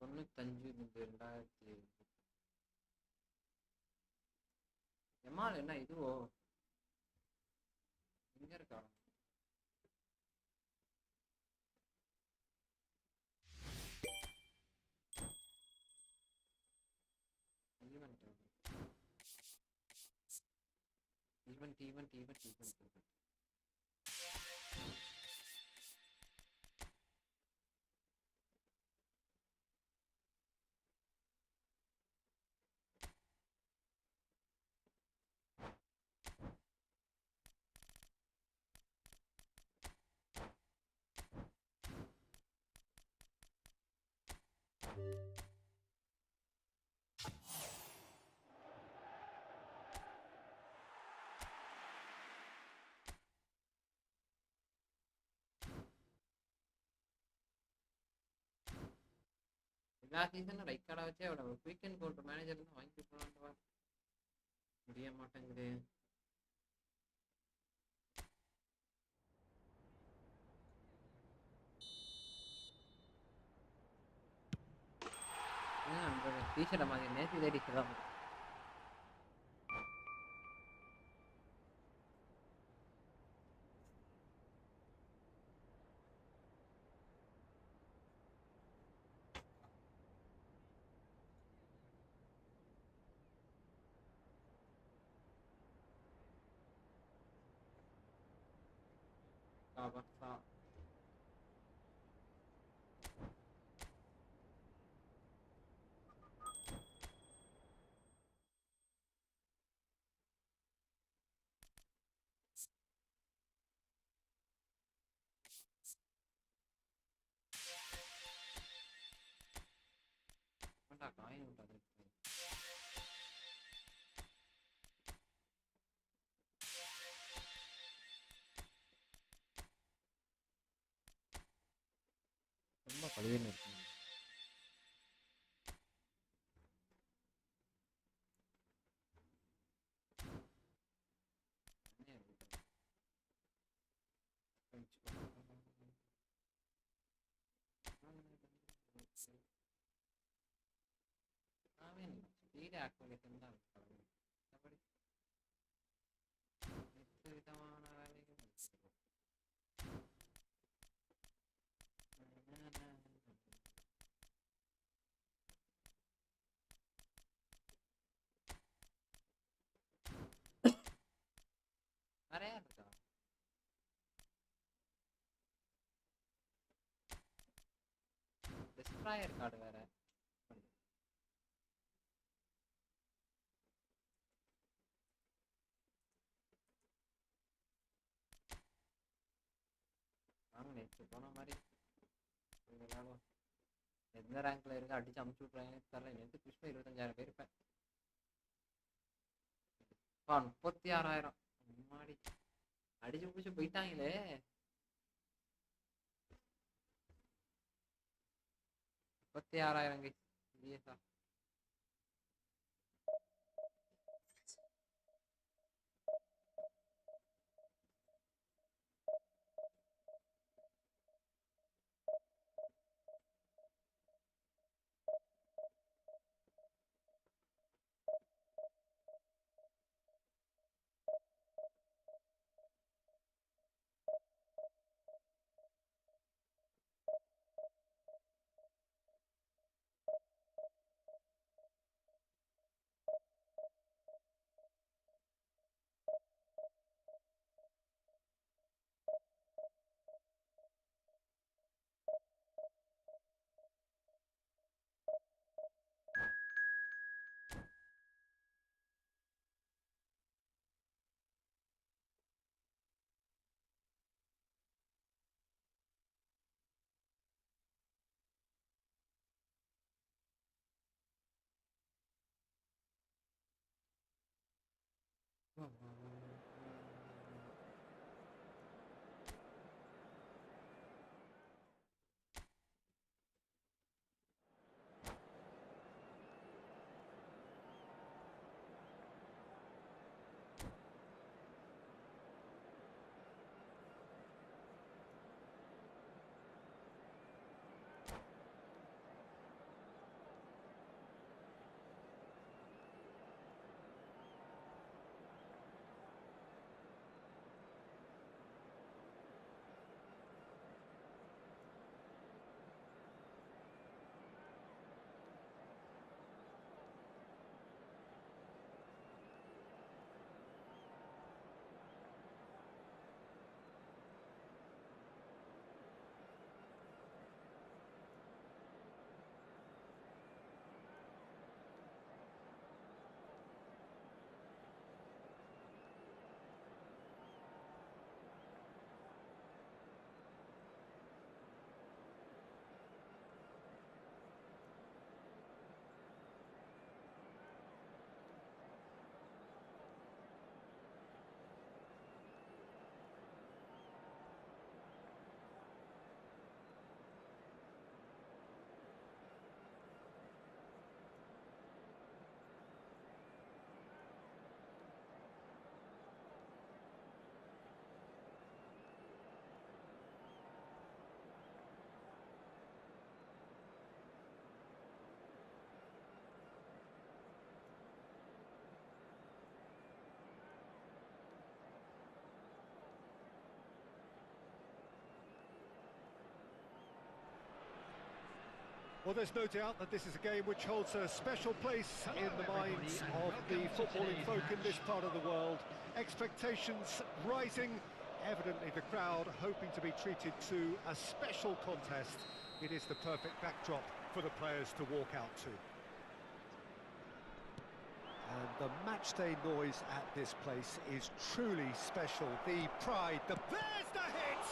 தொண்ணூத்தஞ்சு 2000 எம்மாள் என்ன இதுவோ எங்க இருக்கா ஈவென்ட் எல்லா சீசனும் ரைட் கார்டை வச்சே அவ்வளோ வீக்கெண்ட் போட்டு மேனேஜர் தான் வாங்கி போகலான்ட்டு முடிய மாட்டேங்குது. டீஷர்ட்டை மாதிரி நேற்று இதே டீஷர்ட் தான் Kabasa. Mana kain udah deh. ரொம்ப பழியன்னு இருக்கு. ஸ்பீட் ஆக்டிவேஷன் தான் மற்றபடி மித்த விதமான வேலைகள் நிறையா இருக்கா. டிஸ்ட்ராயர் கார்டு வேற நேற்று போன மாதிரி எந்த ரேங்க்ல இருந்து அடிச்சு அமுச்சு விட்றாங்க தெரியல. நேற்று புஷ்பா 25,000 பேர் இருப்பேன். 36,000 முன்னாடி அடிச்சு பிடிச்சு போயிட்டாங்களே. 36,000 Well, there's no doubt that this is a game which holds a special place in the minds of the footballing folk in this part of the world. Expectations rising, evidently the crowd hoping to be treated to a special contest. It is the perfect backdrop for the players to walk out to. And the matchday noise at this place is truly special. The pride, there's the hit!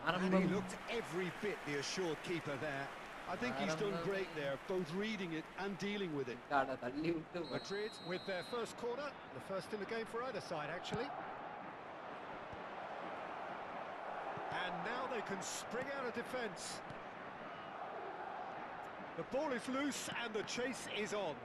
And he looked every bit the assured keeper there. I think he's done great there, both reading it and dealing with it. Madrid with their first corner, the first in the game for either side actually. And now they can spring out of defence. The ball is loose and the chase is on.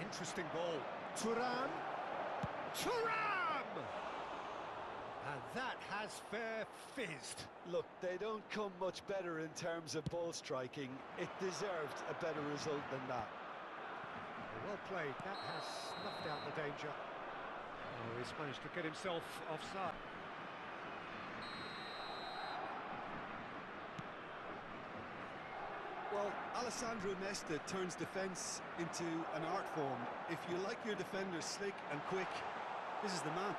Interesting ball. Thuram! And that has fair fizzed. Look, they don't come much better in terms of ball striking. It deserved a better result than that. Well played. That has snuffed out the danger. Oh, he's managed to get himself offside. Well, Alessandro Nesta turns defence into an art form. If you like your defenders slick and quick, this is the man.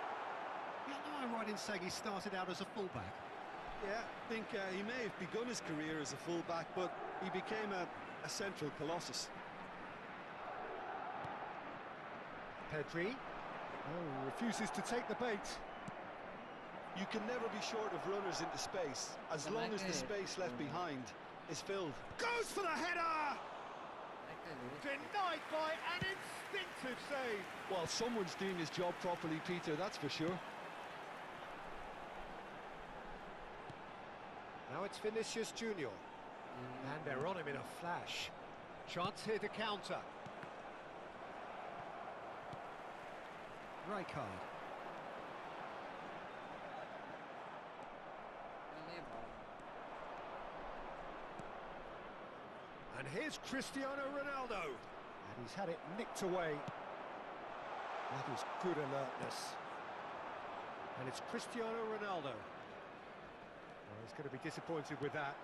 Yeah, no, I'm right in saying he started out as a fullback. Yeah, I think he may have begun his career as a fullback, but he became a central colossus. Pedri. Oh, refuses to take the bait. You can never be short of runners into space, as long as the space left behind is filled. Goes for the header! Denied by an instinctive save. Well, someone's doing his job properly, Peter, that's for sure. Now it's Vinicius Junior. And they're on him in a flash. Chance here to counter. Rijkaard. And here's Cristiano Ronaldo. And he's had it nicked away. That is good alertness. And it's Cristiano Ronaldo. Well, he's going to be disappointed with that.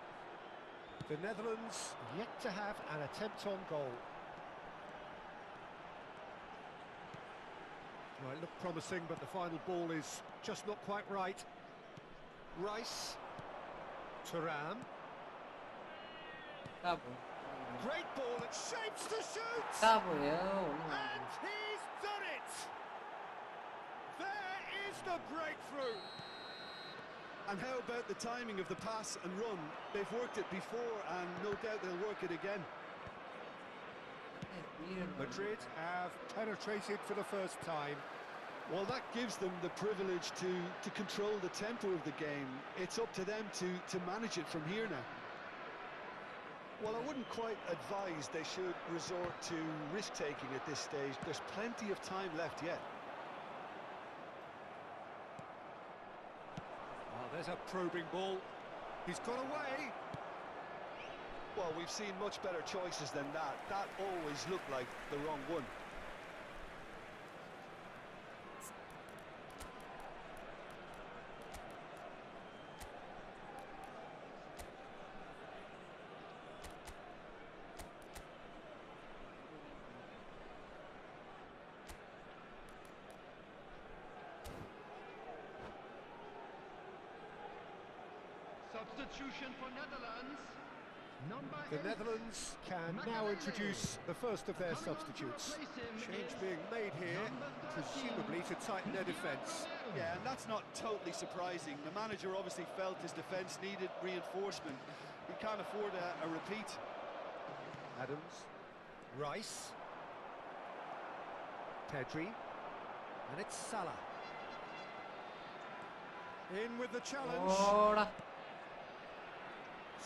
The Netherlands yet to have an attempt on goal. Well, it looked promising, but the final ball is just not quite right. Rice. Thuram. Great ball, it shapes to shoot! And he's done it! There is the breakthrough! And how about the timing of the pass and run? They've worked it before, and no doubt they'll work it again. Madrid have penetrated for the first time. Well, that gives them the privilege to control the tempo of the game. It's up to them to manage it from here now. Well, I wouldn't quite advise they should resort to risk-taking at this stage. There's plenty of time left yet. Oh, there's a probing ball. He's got away. Well, we've seen much better choices than that. That always looked like the wrong one. Substitution for Netherlands. The Netherlands can now introduce the first of their substitutes. Change being made here, presumably to tighten their defence. Yeah, and that's not totally surprising. The manager obviously felt his defence needed reinforcement. He can't afford a repeat. Adams. Rice. Pedri. And it's Salah. In with the challenge.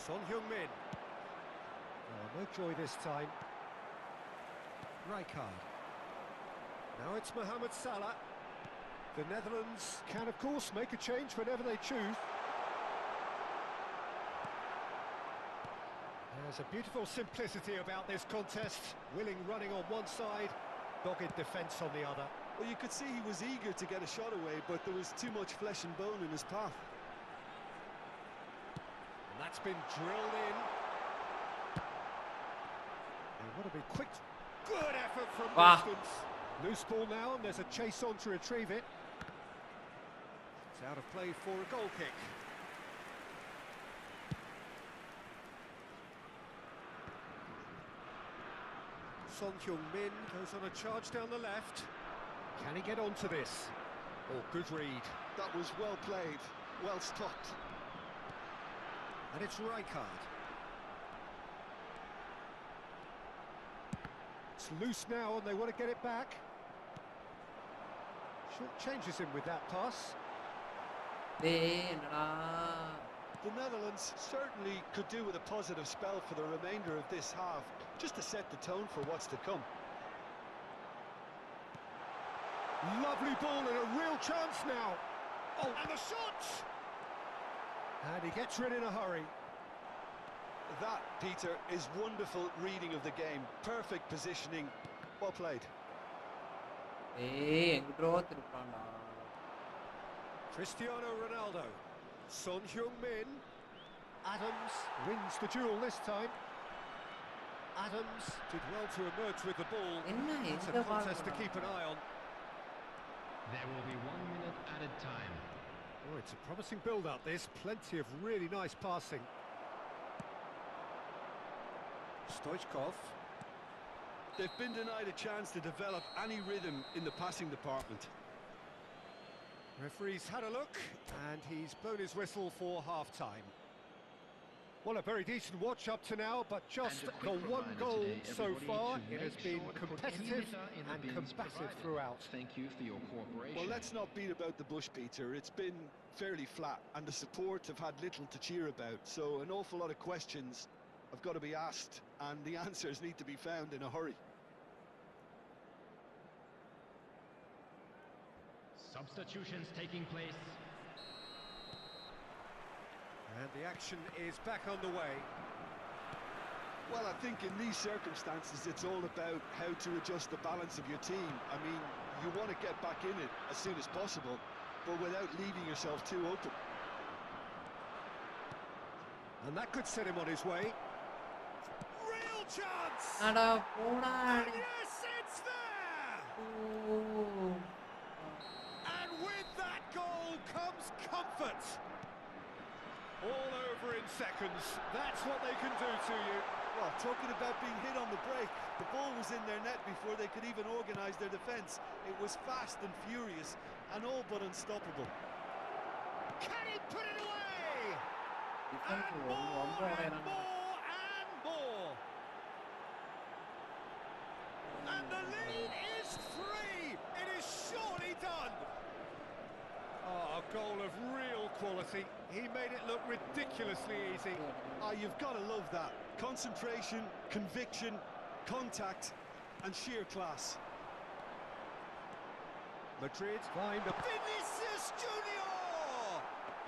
Son Heung-min. Oh, no joy this time. Rijkaard. Now it's Mohamed Salah. The Netherlands can, of course, make a change whenever they choose. There's a beautiful simplicity about this contest. Willing running on one side, dogged defence on the other. Well, you could see he was eager to get a shot away, but there was too much flesh and bone in his path. And that's been drilled in. They want to be quick. Good effort from Wow. distance. Loose ball now, and there's a chase on to retrieve it. It's out of play for a goal kick. Son Heung-min goes on a charge down the left. Can he get onto this? Oh, good read. That was well played, well stopped. And it's Rijkaard. It's loose now, and they want to get it back. Short changes him with that pass. என்னடா The Netherlands certainly could do with a positive spell for the remainder of this half, just to set the tone for what's to come. Lovely ball and a real chance now. Oh, and the shot! And he gets rid in a hurry. That, Peter, is wonderful reading of the game. Perfect positioning. Well played. எங்கிட்டோ திருப்பான்டா. Cristiano Ronaldo. Son Heung-min. Adams wins the duel this time. Adams did well to emerge with the ball. என்ன It's a எங்க contest to பாருடா. keep an eye on. There will be 1 minute added time. Oh, it's a promising build-up, this. Plenty of really nice passing. Stoichkov. They've been denied a chance to develop any rhythm in the passing department. Referee's had a look, and he's blown his whistle for half-time. Well, a very decent watch up to now, but just And a the quick one reminder goal today, so everybody, far. to It has make been sure to put any competitive litter in the and bins combative provided. throughout. Thank you for your cooperation. Well, let's not beat about the bush, Peter. It's been fairly flat, and the support have had little to cheer about. So an awful lot of questions have got to be asked, and the answers need to be found in a hurry. Substitutions taking place. And the action is back on the way. Well, I think in these circumstances, it's all about how to adjust the balance of your team. I mean, you want to get back in it as soon as possible, but without leaving yourself too open. And that could set him on his way. Real chance! அடா போடா. And yes, it's there! O. And with that goal comes comfort. All over in seconds. That's what they can do to you. Well, talking about being hit on the break, the ball was in their net before they could even organise their defence. It was fast and furious and all but unstoppable. Can he put it away? Defense And ரொம்ப more and ஓடைறாங்க. more and more. And the lead is free. It is surely done. Oh, a goal of real quality. He made it look ridiculously easy. Ah, you've got to love that. Concentration, conviction, contact and sheer class. Madrid find a Vinicius Junior.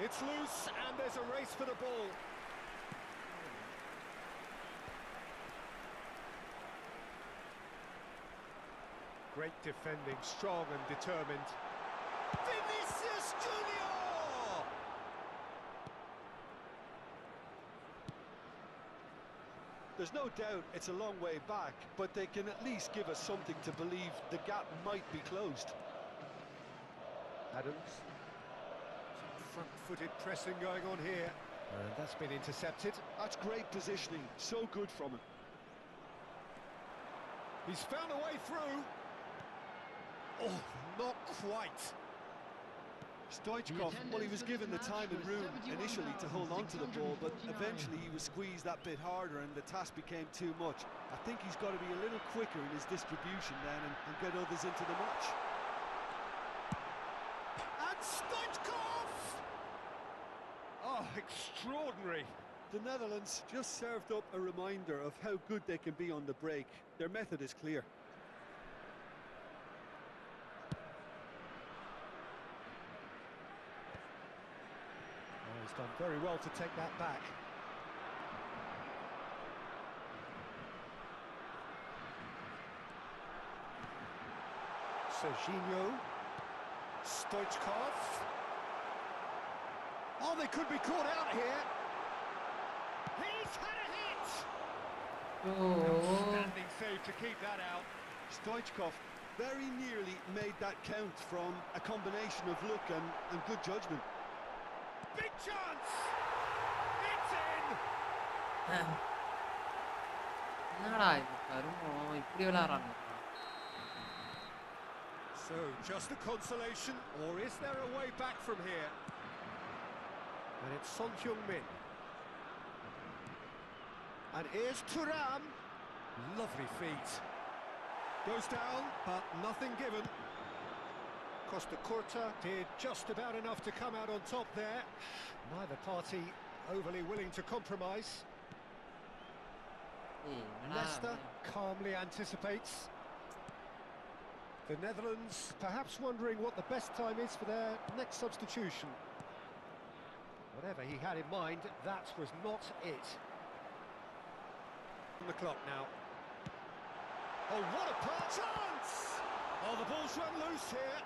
It's loose and there's a race for the ball. Great defending, strong and determined. Vinicius Junior. There's no doubt it's a long way back, but they can at least give us something to believe the gap might be closed. Adams. Some front-footed pressing going on here. And that's been intercepted. That's great positioning, so good from him. He's found a way through. Oh, not quite. Stoichkov, well, he was given the time and room initially to hold on to the ball, but eventually he was squeezed that bit harder and the task became too much. I think he's got to be a little quicker in his distribution then and get others into the match. And Stoichkov! Oh, extraordinary. The Netherlands just served up a reminder of how good they can be on the break. Their method is clear. He's done very well to take that back. Serginho. Stoichkov. Oh, they could be caught out here. He's had a hit! Oh. Standing save to keep that out. Stoichkov very nearly made that count from a combination of luck and good judgment. Big chance! It's in! என்னடா இது கருமம் இப்படி விளையாடுறாங்க. So, just a consolation, or is there a way back from here? And it's Son Heung-min. And here's Thuram. Lovely feet. Goes down, but nothing given. Costa Curta did just about enough to come out on top there. Neither party overly willing to compromise. Leicester calmly anticipates. The Netherlands perhaps wondering what the best time is for their next substitution. Whatever he had in mind, that was not it. On the clock now. Oh, what a pass! Chance! Oh, the ball's run loose here.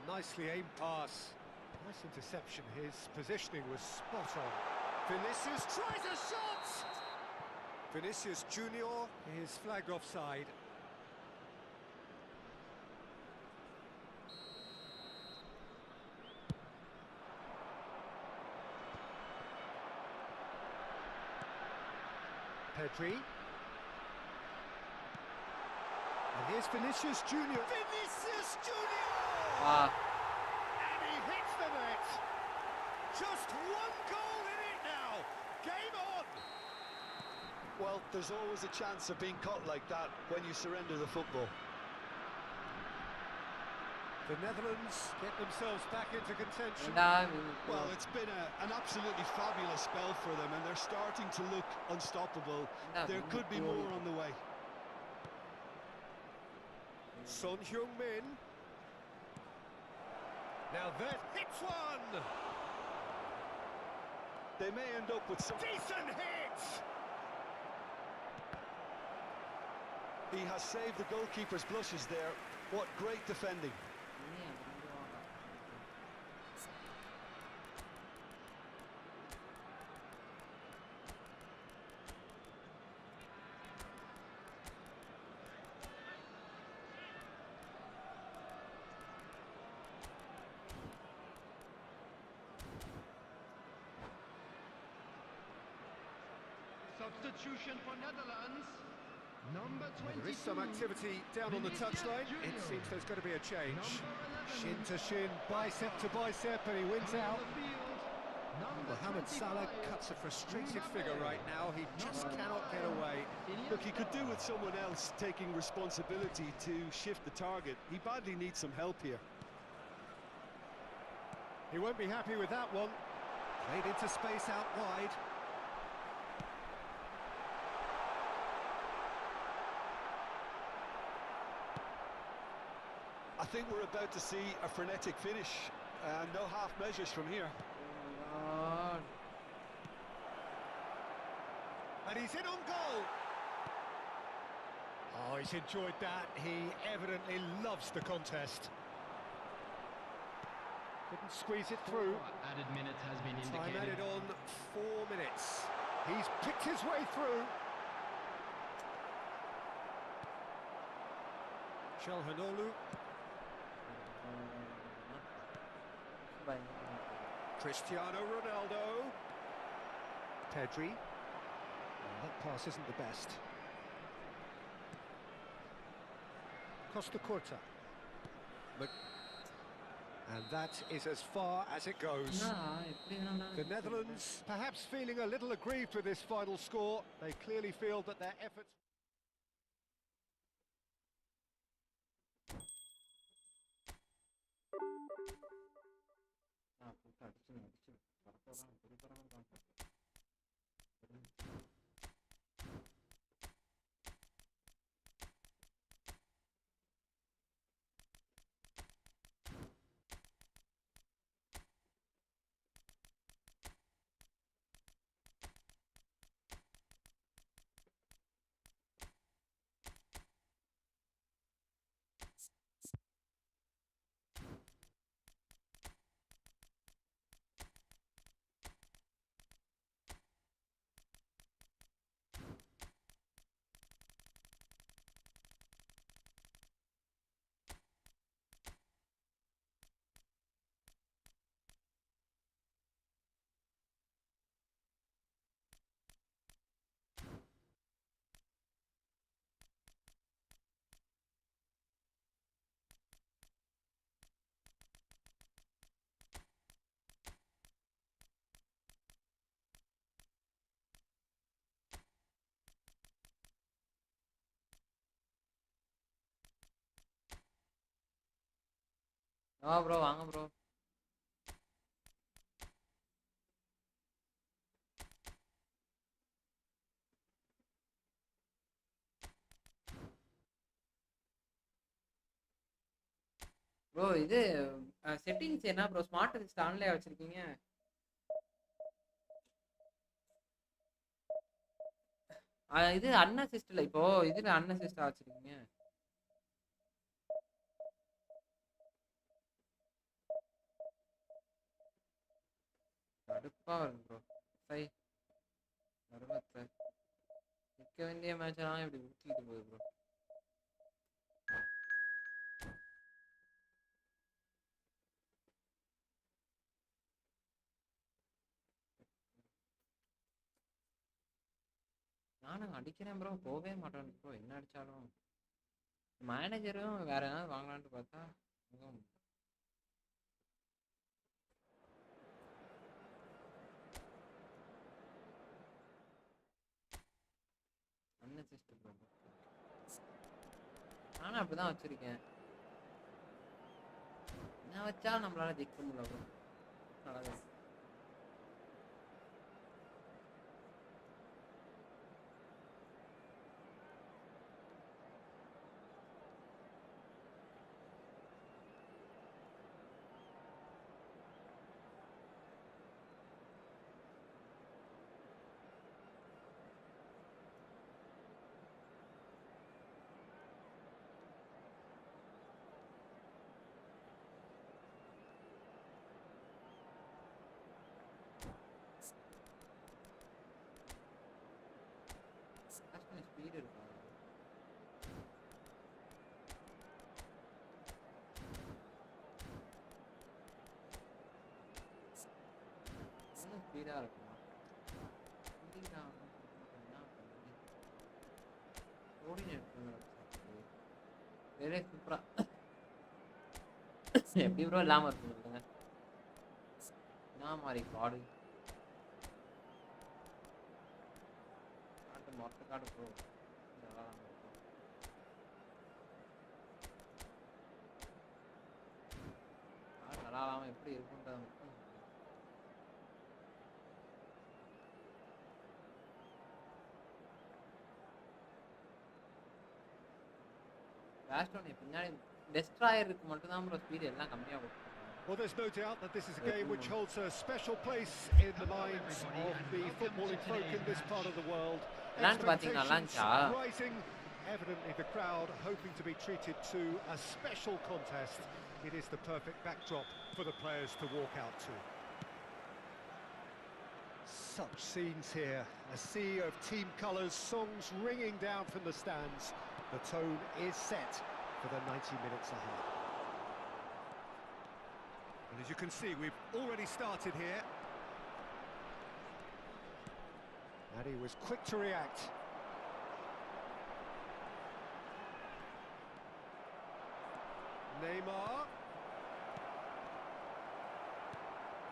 Nicely aimed pass. Nice interception. His positioning was spot on. Vinicius tries a shot! Vinicius Junior is flagged offside. Pedri. And here's Vinicius Junior. Vinicius Junior! Ah. And he hits the net. Just one goal in it now. Game on. Well, there's always a chance of being caught like that when you surrender the football. The Netherlands get themselves back into contention. Well, it's been an absolutely fabulous spell for them, and they're starting to look unstoppable. There could be more on the way. Son Heung-min. Now that hits one. They may end up with some Decent hit. He has saved the goalkeeper's blushes there. What great defending. Substitution for Netherlands. Number 22. There is some activity down on the touchline. It seems there's going to be a change. Shin to shin, bicep to bicep, and he wins out. Mohamed Salah cuts a frustrated figure right now. He just cannot get away. Look, he could do with someone else taking responsibility to shift the target. He badly needs some help here. He won't be happy with that one. Played into space out wide. I think we're about to see a frenetic finish. No half measures from here. And he's in on goal. Oh, he's enjoyed that. He evidently loves the contest. Couldn't squeeze it through. Added minute has been Time indicated. added on 4 minutes. He's picked his way through. Calhanoglu. Cristiano Ronaldo. Pedri. That pass isn't the best. Costa Curta. And that is as far as it goes. The Netherlands perhaps feeling a little aggrieved with this final score. They clearly feel that their efforts... bro வாங்க bro. Bro இது settings என்ன bro? Smart assist ஆன்லயே வச்சிருக்கீங்க? இது அன்அசிஸ்ட்ல இப்போ இதுல அன்அசிஸ்டா வச்சிருக்கீங்க? கடுப்பா வருது ப்ரோ. சை கருமத்தை நிக்க வேண்டிய மேட்ச் எல்லாம் இப்படி ஊத்திட்டு போகுது ப்ரோ. நானும் அடிக்கிறேன் ப்ரோ, போகவே மாட்டேன் ப்ரோ. என்ன அடிச்சாலும் மேனேஜரும் வேற ஏதாவது வாங்கலான்ட்டு பார்த்தா அன்அசிஸ்ட் ப்ரோ. நானும் அப்படிதான் வச்சிருக்கேன். என்ன வச்சாலும் நம்மளால ஜெயிக்க முடியல ப்ரோ. அழகா ஸ்பீடு இருக்கா? ஸ்பீடா இருக்குமா? வேற சூப்பரா எப்படி ப்ரோ இல்லாம இருக்கும் சொல்லுங்க. என்ன மாதிரி காடு காட்டு மொத்த காடு ப்ரோ. நல்லா இல்லாம எப்படி இருக்குன்றது மட்டும் பின்னாடி டெஸ்ட்ராயருக்கு மட்டும் தான் ப்ரோ ஸ்பீடு எல்லாம் கம்மியா கொடுத்துருக்காங்க. Well, there's no doubt that this is a game which holds a special place in the minds of the footballing folk in this part of the world. Expectations rising. Evidently the crowd hoping to be treated to a special contest. It is the perfect backdrop for the players to walk out to. Such scenes here, a sea of team colours, songs ringing down from the stands. The tone is set for the 90 minutes ahead. And as you can see, we've already started here. And he was quick to react. Neymar.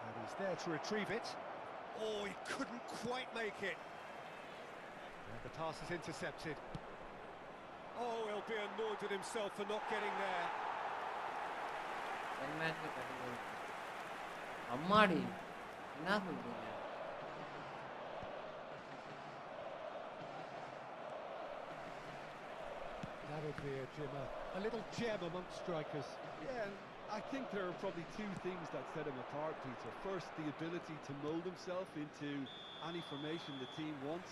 And he's there to retrieve it. Oh, he couldn't quite make it. And the pass is intercepted. Oh, he'll be annoyed with himself for not getting there. அம்மாடி என்ன சொல்றீங்க? That would be a little gem amongst strikers. Yeah, and I think there are probably two things that set him apart, Peter. First, the ability to mould himself into any formation the team wants,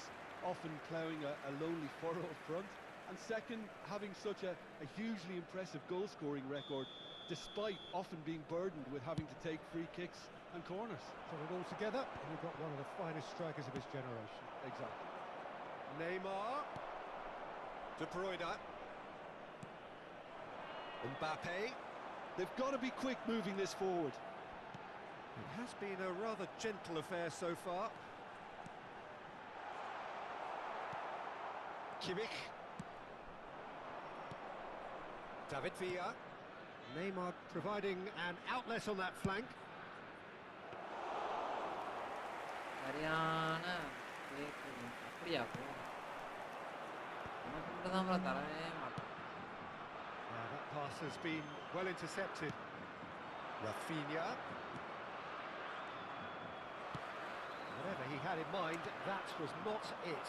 often ploughing a lonely furrow up front. And second, having such a hugely impressive goal-scoring record, despite often being burdened with having to take free kicks and corners. Put it all together, and you've got one of the finest strikers of his generation. Exactly. Neymar. De Bruyne. Mbappe. They've got to be quick moving this forward. It has been a rather gentle affair so far. Kimmich. David Villa. Neymar providing an outlet on that flank. சரியான அப்படியா bro? நமக்கு தான் தரவே மாட்டேன். That pass has been well intercepted. Rafinha. Whatever he had in mind, that was not it.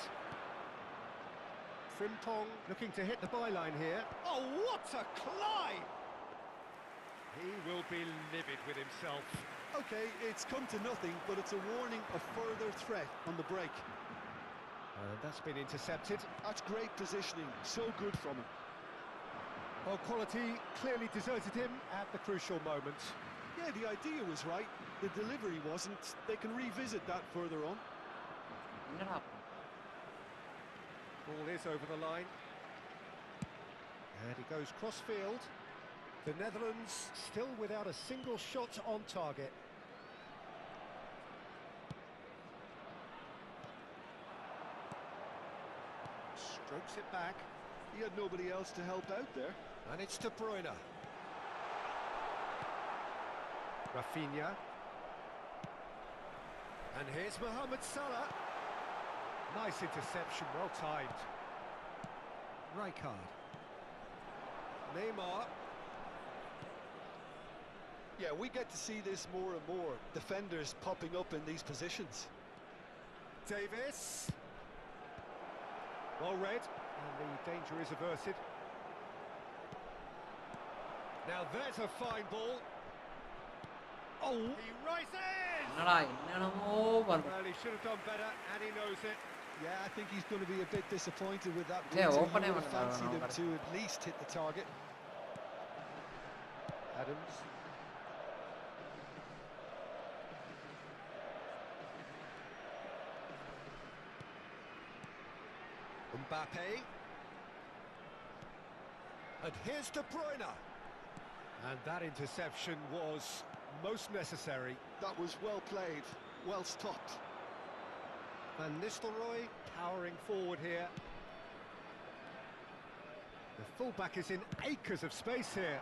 Frimpong looking to hit the byline here. Oh, what a climb! He will be livid with himself. Okay, it's come to nothing, but it's a warning of further threat on the break. And that's been intercepted. That's great positioning, so good from him. Well, quality clearly deserted him at the crucial moment. Yeah, the idea was right, the delivery wasn't. They can revisit that further on. என்னடா Ball is over the line. And he goes cross-field. The Netherlands still without a single shot on target. Strokes it back. He had nobody else to help out there. And it's De Bruyne. Rafinha. And here's Mohamed Salah. Nice interception, well timed. Rijkaard. Neymar. Yeah, we get to see this more and more. Defenders popping up in these positions. Davis. Well read, and the danger is averted. Now there's a fine ball. Oh, he rises! என்னடா என்னென்னமோ பண்ற Well, he should have done better, and he knows it. Yeah, I think he's going to be a bit disappointed with that. Yeah, blitzer. open He him would have and fancied him correct. to at least hit the target. Adams. Mbappe. And here's De Bruyne. And that interception was most necessary. That was well played, well stopped. Van Nistelrooy powering forward here. The fullback is in acres of space here.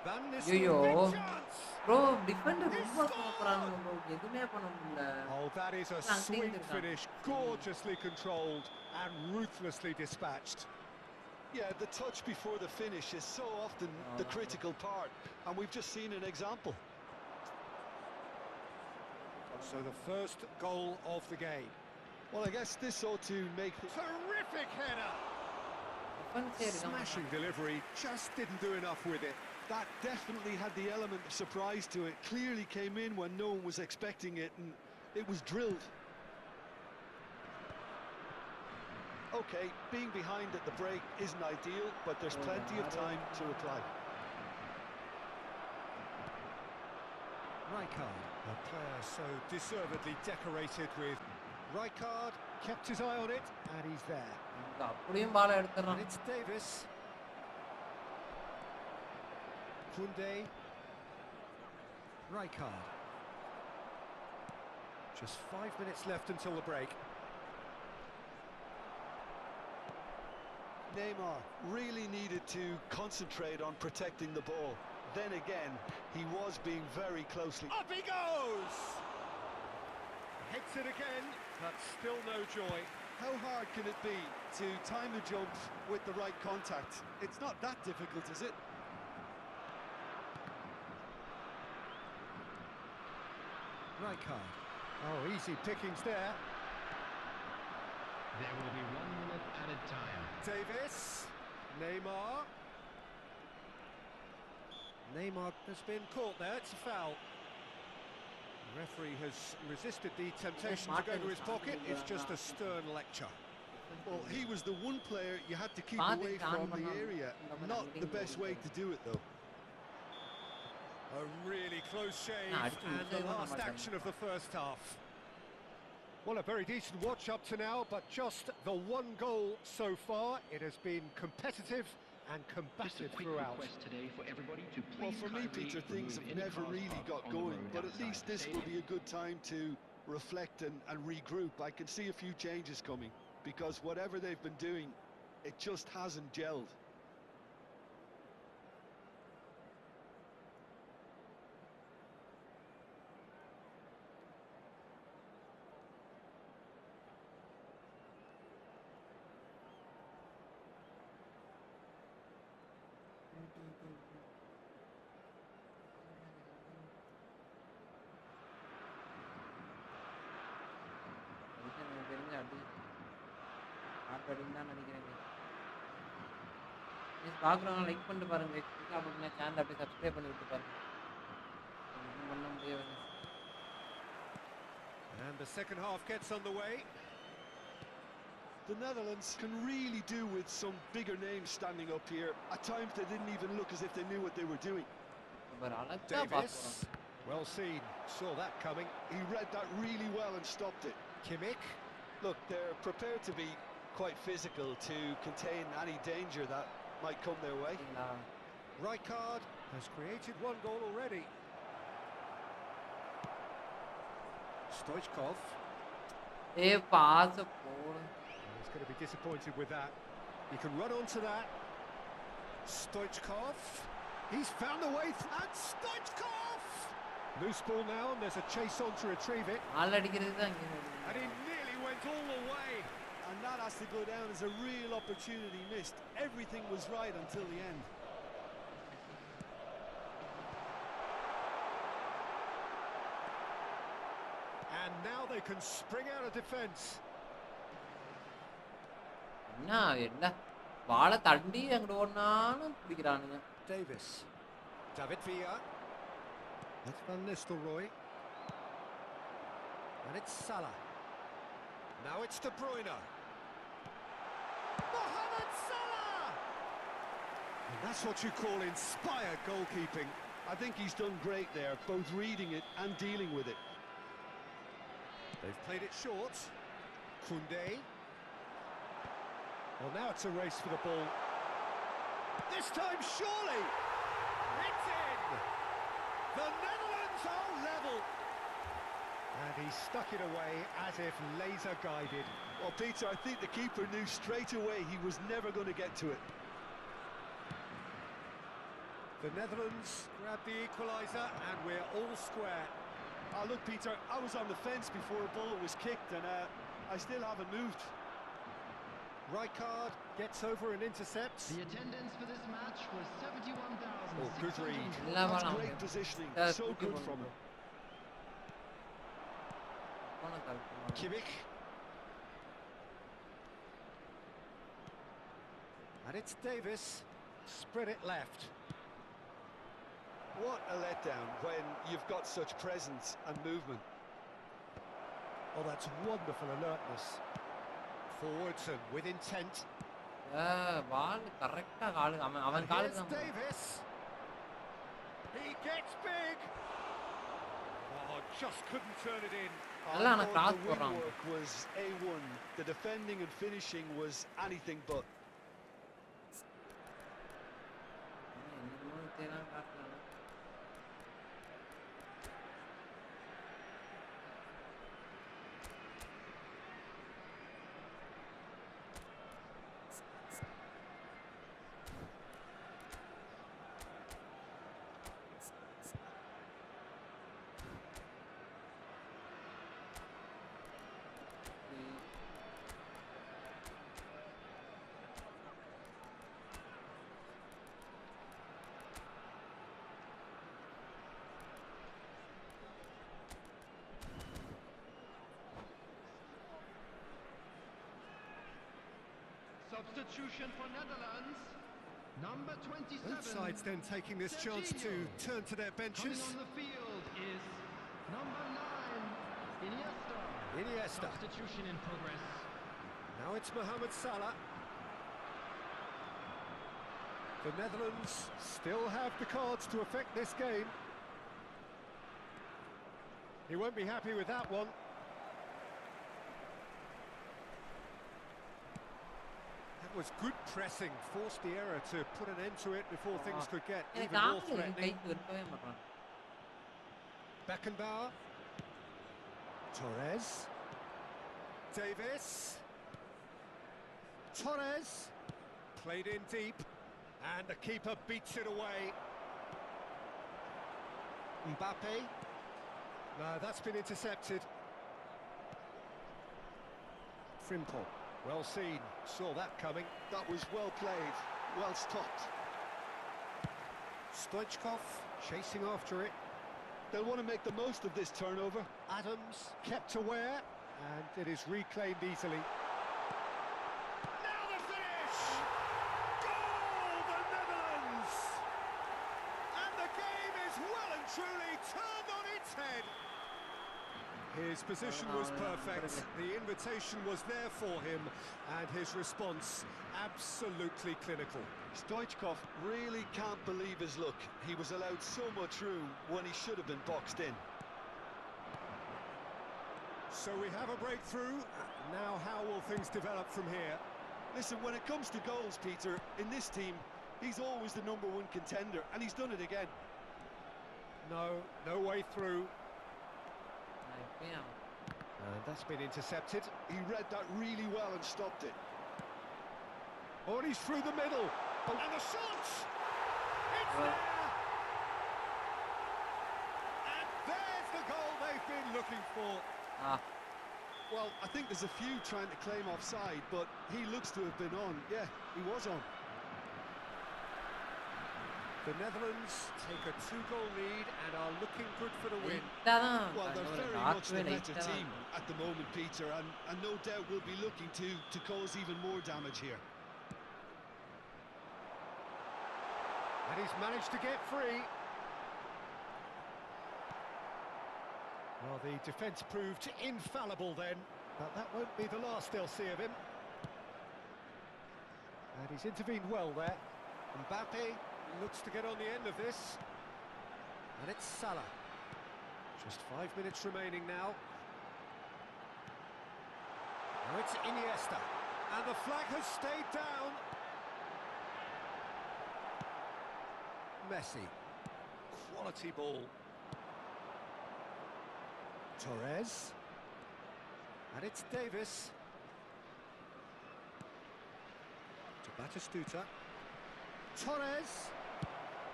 Van ஐயோ Nistelrooy, big chance! Bro Defender ரொம்ப சூப்பரான bro எதுமே பண்ண முடியல Oh, that is a Lang sweet Ting finish, gorgeously controlled and ruthlessly dispatched. Yeah, the touch before the finish is so often the critical part, and we've just seen an example. So the first goal of the game. Well, I guess this ought to make... Terrific header! டிஃபென்ஸே இருக்க Smashing delivery, just didn't do enough with it. That definitely had the element of surprise to it. Clearly came in when no one was expecting it, and it was drilled. Okay, being behind at the break isn't ideal, but there's plenty of time to reply. Rijkaard, a player so deservedly decorated with... Rijkaard kept his eye on it, and he's there. இங்க அப்படியும் பால் And எடுத்துறான் it's Davis. Koundé. Rijkaard. Just 5 minutes left until the break. Neymar really needed to concentrate on protecting the ball. Then again, he was being very closely... Up he goes! Hits it again, but still no joy. How hard can it be to time a jump with the right contact? It's not that difficult, is it? Rijkaard. Oh, easy pickings there. There will be 1 minute added time. Davis. Neymar. Neymar has been caught there, it's a foul. The referee has resisted the temptation to go to his pocket, it's just a stern lecture. Well, he was the one player you had to keep Pathi away down from the பண்ணணும். area. நம்ம Not the meeting best way to do it, though. A really close shave, Nah, it's and the insane last what I'm action of the first half. Well, a very decent watch up to now, but just the one goal so far. It has been competitive and Just a combative quick throughout. request today for everybody to please Well, for me, kindly Peter, things remove have any never cars really parked got on the going, road but at outside least the this will stadium. be a good time to reflect and regroup. I can see a few changes coming, because whatever they've been doing, it just hasn't gelled. அடி ஆட்டடின்னு தான் நினைக்கிறேன். பார்க்குறவங்க like பண்ணிட்டு பாருங்க. அப்படின்னா channel அப்படியே subscribe பண்ணி விட்டு பாருங்க. ஒன்றும் பண்ண முடியாது. And the second half gets underway. The Netherlands can really do with some bigger names standing up here. At times they didn't even look as if they knew what they were doing. Davis, well seen, saw that coming. He read that really well and stopped it. Kimmich. Look, they're prepared to be quite physical to contain any danger that might come their way. Rijkaard has created one goal already. Stoichkov. Pass. He's going to be disappointed with that. He can run onto that. Stoichkov. He's found the way. And Stoichkov! Loose ball now, and there's a chase on to retrieve it. And he nearly went all the way. And that has to go down as a real opportunity missed. Everything was right until the end. And now they can spring out of defence. Davis. David Villa. That's Van Nistelrooy. And it's Salah. Now it's De Bruyne. Mohamed Salah! And that's what you call inspired goalkeeping. I think he's done great there, both reading it and dealing with it. They've played it short. Koundé. Well, now it's a race for the ball. This time, surely! It's in! The Netherlands are level! And he stuck it away as if laser-guided. Well, Peter, I think the keeper knew straight away he was never going to get to it. The Netherlands grab the equaliser, and we're all square. Look, Peter, I was on the fence before a bullet was kicked, and I still haven't moved. Rijkaard gets over and intercepts. The attendance for this match was 71,000. Oh, good read. That's great positioning. So good from him. Kimmich. And it's Davis. Spread it left. What a letdown when you've got such presence and movement. Oh, that's wonderful alertness. Forwards and with intent. Here's Davis. He gets big. Oh, just couldn't turn it in. The wing work was A1. The defending and finishing was anything but. Substitution for Netherlands. Number 27. Both sides then taking this chance to turn to their benches. Coming on the field is number 9, Iniesta. Substitution in progress. Now it's Mohamed Salah. The Netherlands still have the cards to affect this game. He won't be happy with that one. That was good pressing, forced the error to put an end to it before things could get even more threatening. Beckenbauer. Torres. Davis. Torres. Played in deep. And the keeper beats it away. Mbappe. No, that's been intercepted. Frimpong. Well seen, saw that coming. That was well played, well stopped. Stoichkov chasing after it. They'll want to make the most of this turnover. Adams kept aware, And it is reclaimed easily. Now the finish! Goal, the Netherlands! And the game is well and truly turned on its head. His position was perfect, the invitation was there for him, and his response absolutely clinical. Stoichkov really can't believe his luck. He was allowed so much room when he should have been boxed in. So we have a breakthrough. Now how will things develop from here? Listen, when it comes to goals, Peter, in this team, he's always the #1 contender, and he's done it again. No way through. And that's been intercepted. He read that really well and stopped it. Oh, and he's through the middle. Oh. And the shot! It's there! And there's the goal they've been looking for. Well, I think there's a few trying to claim offside, but he looks to have been on. Yeah, he was on. The Netherlands take a 2-goal lead and are looking good for the win. Well, they're very much the better team at the moment, Peter, and no doubt will be looking to cause even more damage here. And he's managed to get free. Well, the defence proved infallible then, but that won't be the last they'll see of him. And he's intervened well there. Mbappe looks to get on the end of this. And it's Salah. Just 5 minutes remaining now. Now it's Iniesta. And the flag has stayed down. Messi. Quality ball. Torres. And it's Davis. To Batistuta. Torres.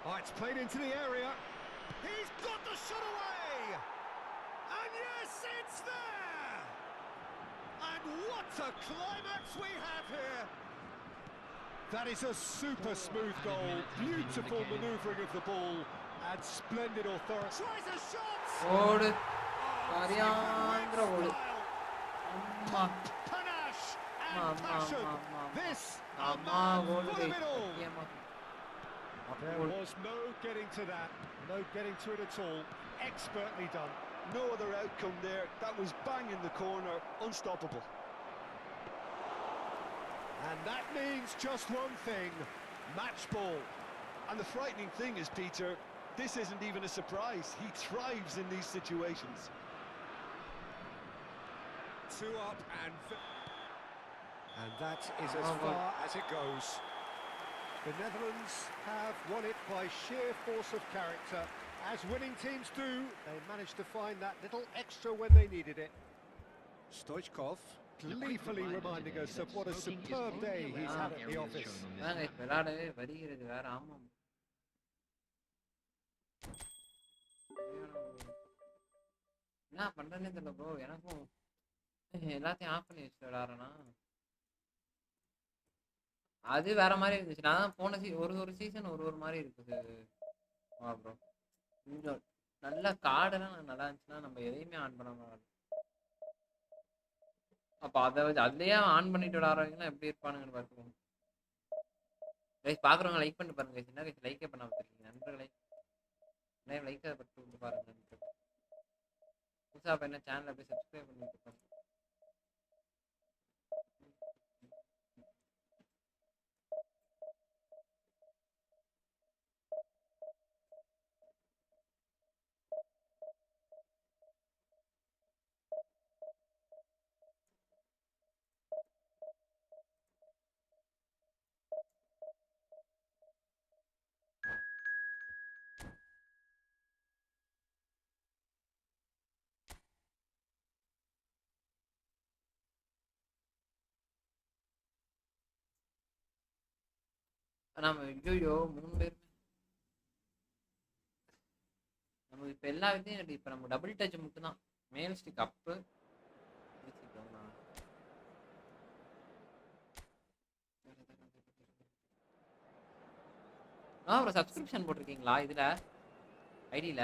Oh, it's played into the area. He's got the shot away! And yes, it's there! And what a climax we have here! That is a super smooth goal. Beautiful manoeuvring of the ball and splendid authority. Tries a shot! Panache and passion. This a man full of it all. There was no getting to that, no getting to it at all. Expertly done. No other outcome there. That was bang in the corner, unstoppable. And that means just one thing, match ball. And the frightening thing is, Peter, this isn't even a surprise. He thrives in these situations. 2 up and that is as far as it goes. The Netherlands have won it by sheer force of character. As winning teams do, they managed to find that little extra when they needed it. Stoichkov gleefully reminding us of what a superb day he's had at the office. என்ன பண்றேன்னு தெரியல bro, எனக்கும் எல்லாத்தையும் of பண்ணி வச்சுட்டு விளாட்றேன்னா அது வேற மாதிரி இருந்துச்சு. நான் போன ஒரு சீசன் ஒரு மாதிரி இருக்குது. ப்ரோ கொஞ்சம் நல்ல கார்டெல்லாம் நல்லா இருந்துச்சுன்னா நம்ம எதையுமே ஆன் பண்ணாம அப்போ அதை வச்சு அதுலேயே ஆன் பண்ணிட்டு விளாட்றவங்கலாம் எப்படி இருப்பானுங்கன்னு பார்த்துக்கோங்க. கைஸ் பார்க்குறவங்க லைக் பண்ணிட்டு பாருங்க. கைஸ் என்ன கைஸ் லைக்கே பண்ண பார்த்துருக்கீங்க நண்பர்களை லைக்கை பட்டு விட்டு பாருங்க. புதுசாக என்ன சேனலை போய் சப்ஸ்கிரைப் பண்ணிட்டு பாருங்க. நம்ம ஐயோ 3 பேருமே நம்ம இப்போ எல்லா விதையும் இப்போ நம்ம டபுள் டச் மட்டும் தான். மேல் ஸ்டிக் அப்பு ஒரு சப்ஸ்கிரிப்ஷன் போட்டிருக்கீங்களா இதுல ஐடியில?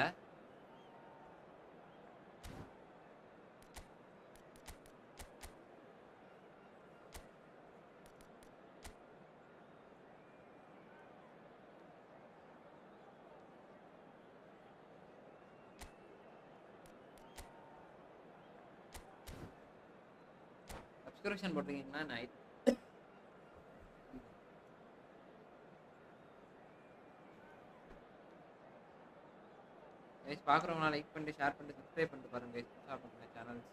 சப்ஸ்கிரிப்ஷன் போட்டிருக்கீங்களா நைட் கைஸ் பார்க்குறவங்களா லைக் பண்ணிட்டு ஷேர் பண்ணிட்டு சப்ஸ்கிரைப் பண்ணிட்டு பாருங்க கைஸ் புதுசாக பண்ணுங்க சேனல்ஸ்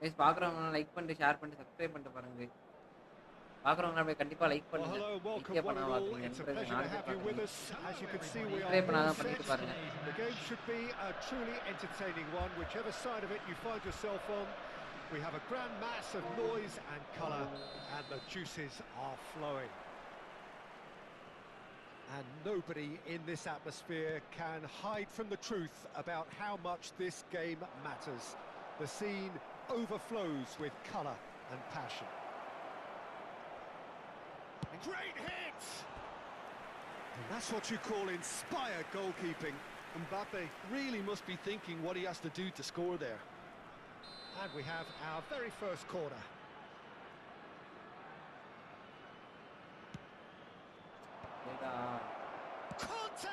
கைஸ் பார்க்குறவங்க லைக் பண்ணிட்டு ஷேர் பண்ணிட்டு சப்ஸ்கிரைப் பண்ணிட்டு பாருங்க கைஸ் பார்க்குறவங்க அப்படியே கண்டிப்பாக லைக் Well, பண்ணுங்க hello, welcome லைக்கே one and பண்ணாம all. பார்க்குறீங்க It's a எண்பது pleasure நாலு to பேர் have you with பார்க்குறீங்க us. As you can see, we are subscribe பண்ணாதான் all பண்ணிட்டு set. பாருங்க The game should be a truly entertaining one, whichever side of it you find yourself on. We have a grand mass of noise and colour, and the juices are flowing. And nobody in this atmosphere can hide from the truth about how much this game matters. The scene overflows with colour and passion. Great hit! And that's what you call inspired goalkeeping. Mbappe really must be thinking what he has to do to score there. And we have our very first corner. Conte!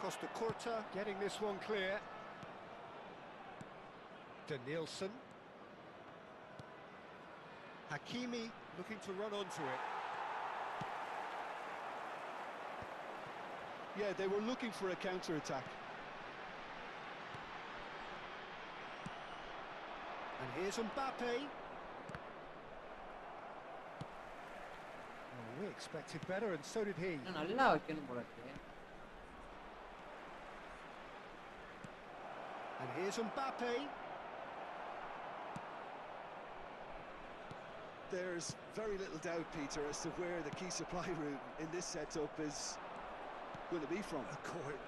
Costa Curta getting this one clear. Danielson. Hakimi looking to run onto it. Yeah, they were looking for a counter-attack. And here's Mbappe. Oh, we expected better, and so did he. இன்னும் நல்லா வைக்கணும் போல இருக்கு And here's Mbappe. There's very little doubt, Peter, as to where the key supply route in this setup is going to be from.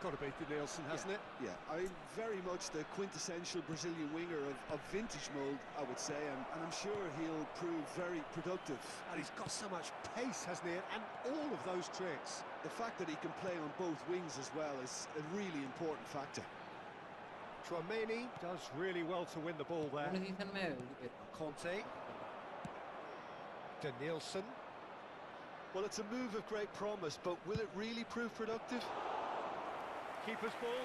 Got to be Danielson, hasn't it? Yeah, I mean, very much the quintessential Brazilian winger of vintage mould, I would say, and I'm sure he'll prove very productive. And he's got so much pace, hasn't he? And all of those tricks. The fact that he can play on both wings as well is a really important factor. Tchouaméni does really well to win the ball there. மூணு சீசனுமே இது போயிருக்கோம் Conte. Danielson. Well, it's a move of great promise, but will it really prove productive? Keeper's ball.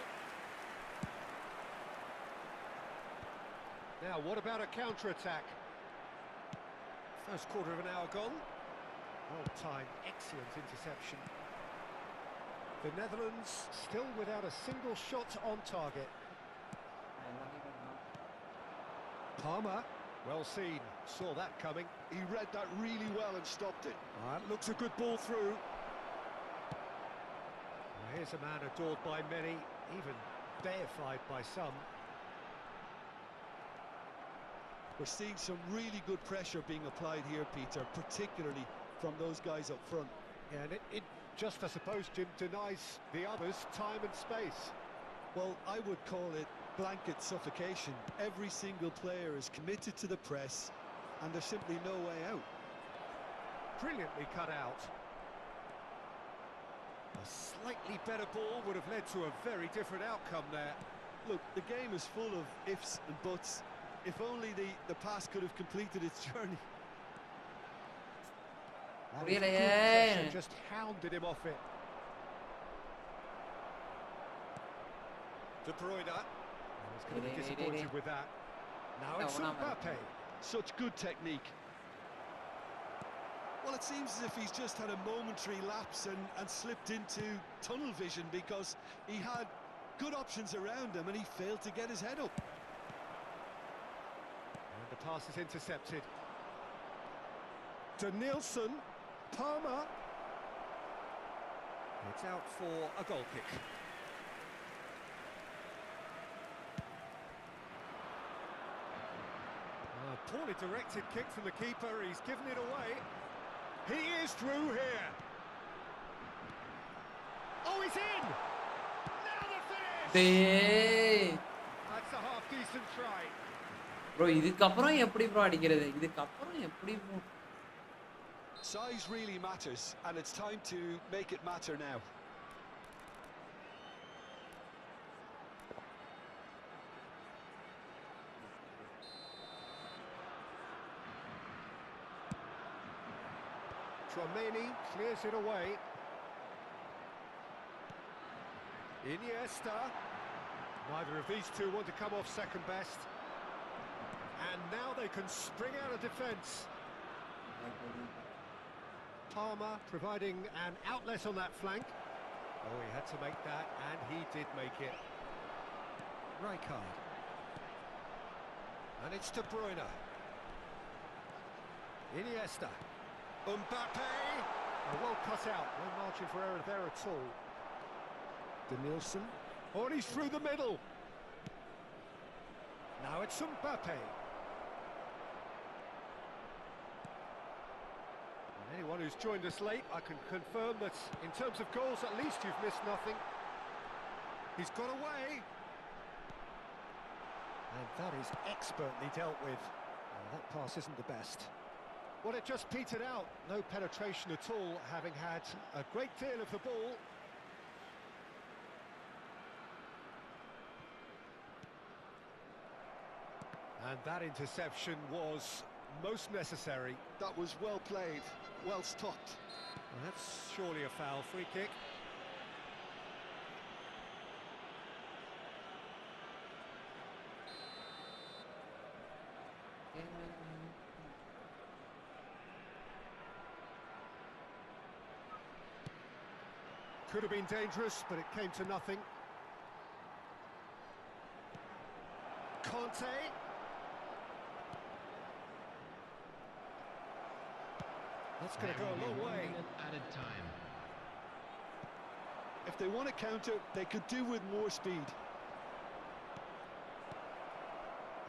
Now, what about a counter-attack? First quarter of an hour gone. Well timed, excellent interception. The Netherlands still without a single shot on target. Palmer, well seen, saw that coming. He read that really well and stopped it. That looks a good ball through. Well, here's a man adored by many, even deified by some. We're seeing some really good pressure being applied here, Peter, particularly from those guys up front. Yeah, and it just, I suppose, Jim, denies the others time and space. Well, I would call it blanket suffocation. Every single player is committed to the press, and there's simply no way out. Brilliantly cut out. A slightly better ball would have led to a very different outcome there. Look, the game is full of ifs and buts. If only the pass could have completed its journey. That is good Really? pressure, just hounded him off it. De Bruyne. He's going to be disappointed with that. Now it's Mbappe. Such good technique. Well, it seems as if he's just had a momentary lapse and slipped into tunnel vision, because he had good options around him and he failed to get his head up. And the pass is intercepted. Danielson. Palmer. It's out for a goal kick. Poorly directed kick from the keeper, he's given it away. He is through here. Oh, he's in. Now the finish. டேய் That's a half decent try. bro இதுக்கு அப்புறம் எப்படி bro அடிக்கிறது இதுக்கு அப்புறம் எப்படி bro Size really matters, and it's time to make it matter now. Tchouameni clears it away. Iniesta. Neither of these two want to come off second best. And now they can spring out of defence. Palmer providing an outlet on that flank. Oh, he had to make that, and he did make it. Rijkaard. And it's De Bruyne. Iniesta. Mbappe! Oh, well cut out, no margin for error there at all. Danielson. Oh, and he's through the middle. Now it's Mbappe. And anyone who's joined us late, I can confirm that in terms of goals, at least you've missed nothing. He's got away. And that is expertly dealt with. Oh, that pass isn't the best. Well, it just petered out. No penetration at all, having had a great deal of the ball. And that interception was most necessary. That was well played, well stopped. And that's surely a foul. Free kick. Could have been dangerous, but it came to nothing. Conte. That's going to go a long way. Added time. If they want to counter, they could do with more speed.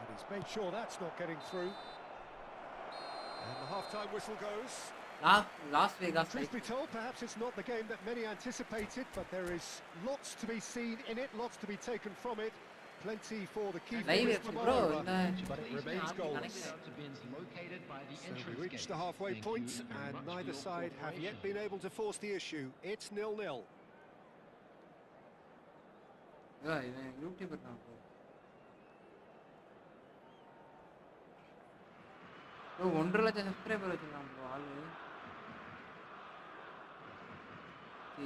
And he's made sure that's not getting through. And the half-time whistle goes. Las Vegas Truth be told, perhaps it's not the game that many anticipated, but there is lots to be seen in it, lots to be taken from it. Plenty for the key figures tomorrow, but it remains goalless. So we reached the halfway point, and neither side have yet been able to force the issue. It's 0-0. bro 1.5 லட்சம் subscriber வச்சிருக்கான் bro ஆளு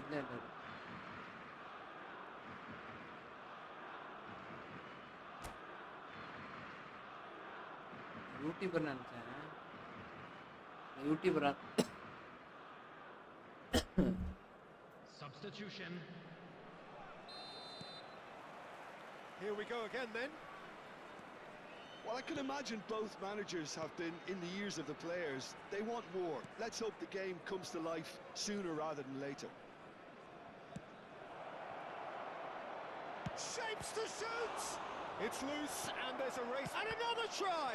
இல்ல YouTuber நினைச்சேன் யூடியூபரா Substitution. Here we go again then. Well, I can imagine both managers have been in the ears of the players. They want more. Let's hope the game comes to life sooner rather than later. Shapes to shoot! It's loose, and there's a race, and another try!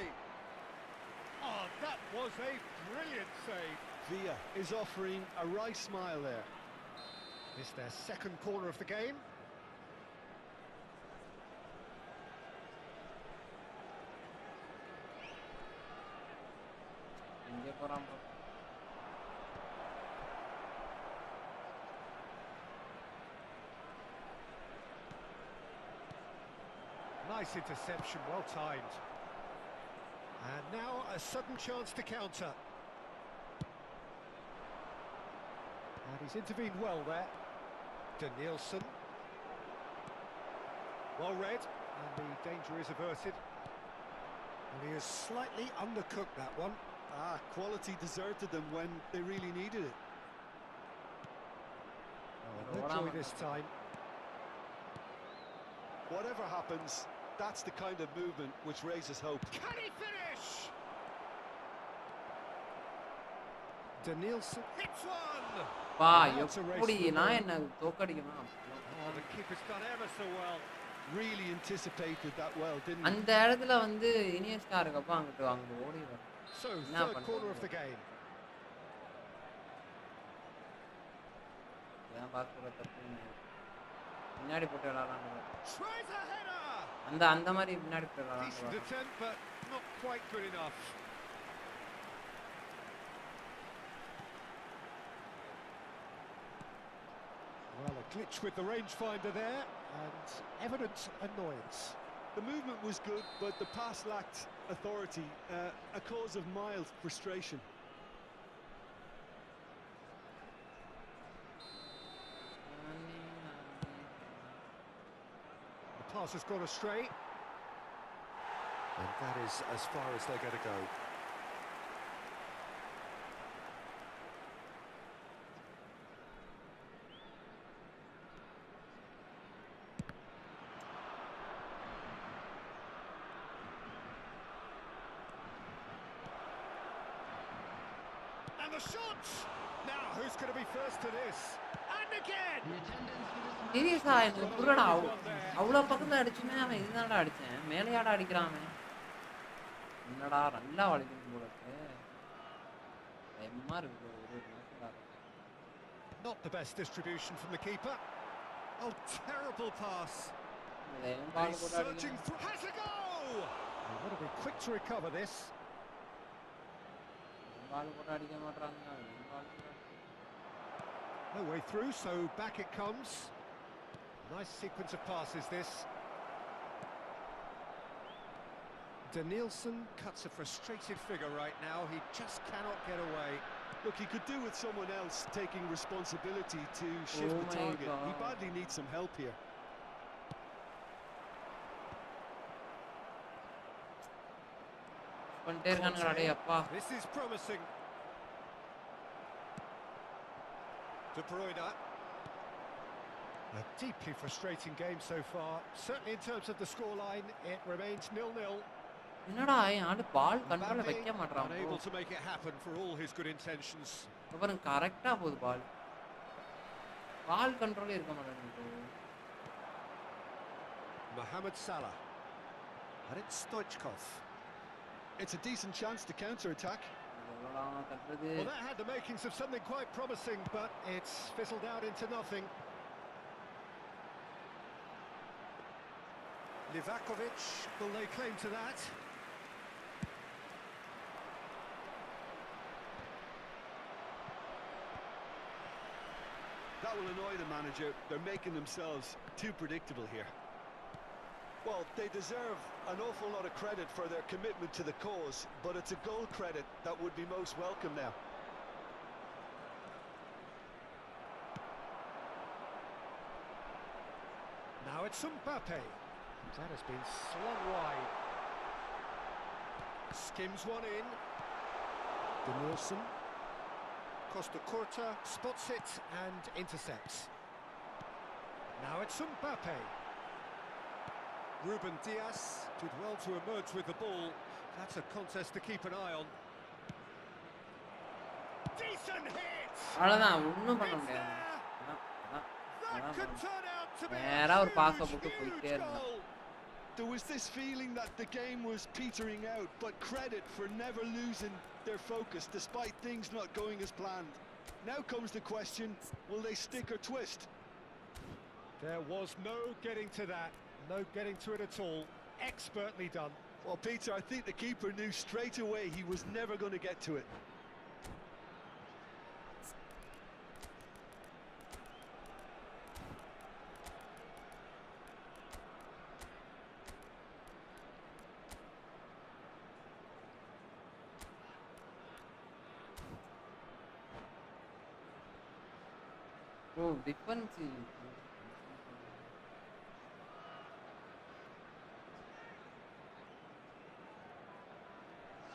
Oh, that was a brilliant save. Villa is offering a wry smile there. It's their second corner of the game. Nice interception, well timed. And now a sudden chance to counter. And he's intervened well there. Danielson. Well read, and the danger is averted. And he has slightly undercooked that one. Quality deserted them when they really needed it. Oh, no joy this time. Whatever happens, that's the kind of movement which raises hope. Can he finish? Danielson hits one! பா எப்படி நான் என்ன தோக்கடிக்கணும் Oh, the keeper's done ever so well. Really anticipated that well, didn't he? அந்த இடத்துல வந்து Iniesta இருக்கப்ப அங்கிட்டு ஓடி வர So, third corner of the game. இதான் பாக்குற தப்புன்னு பின்னாடி போட்டு விளையாடலாம். Tries a header. அந்த மாதிரி பின்னாடி போட்டு Decent விளையாடலாம். attempt, but not quite good enough. Well, a glitch with the rangefinder there, and evident annoyance. The movement was good, but the pass lacked authority, a cause of mild frustration. The pass has gone astray. And that is as far as they're going to go. And the shot! Now, who's going to be first to this? And again! The attendance for this match. சீரியஸா எனக்கு புரியடா. அவ்வளோ பக்கத்துல அடிச்சுமே அவன் இதுதான்டா அடிச்சேன். மேலையாடா அடிக்கிறான் அவன். என்னடா நல்லா வளைக்கணும் போல இருக்கு. பயமா இருக்கு ஒரு மேட்ச்ல. Not the best distribution from the keeper. Oh, terrible pass. He's searching through. Has a go! They've got to be quick to recover this. No way through, so back it comes. Nice sequence of passes, this. Danielson cuts a frustrated figure right now. He just cannot get away. Look, he could do with someone else taking responsibility to shift the target. He badly needs some help here. This is promising. De Bruyne. A deeply frustrating game so far. Certainly in terms of the scoreline, it remains 0-0. என்னடா ஆளு பால் கண்ட்ரோல்ல வைக்க மாட்டறான். Unable to make it happen for all his good intentions. அப்புறம் கரெக்ட்டா போகுது பால். பால் கண்ட்ரோலே இருக்க மாட்டேங்குது. Mohamed Salah. And it's Stoichkov. It's a decent chance to counter-attack. Well, that had the makings of something quite promising, but it's fizzled out into nothing. Livakovic will lay claim to that. That will annoy the manager. They're making themselves too predictable here. Well, they deserve an awful lot of credit for their commitment to the cause, but it's a goal credit that would be most welcome now. Now it's Mbappe. That has been slung wide. Skims one in. Danielson. Costa Curta spots it and intercepts. Now it's Mbappe. Ruben Dias did well to emerge with the ball. That's a contest to keep an eye on. Decent hit! அவ்வளவுதான் ஒண்ணும் பண்ண முடியாது. That could turn out to be நேரா ஒரு pass a போட்டு போயிட்டே huge இருந்தான். goal. There was this feeling that the game was petering out, but credit for never losing their focus despite things not going as planned. Now comes the question, will they stick or twist? There was no getting to that. No getting to it at all. Expertly done. Well, Peter, I think the keeper knew straight away he was never going to get to it. Oh, defense.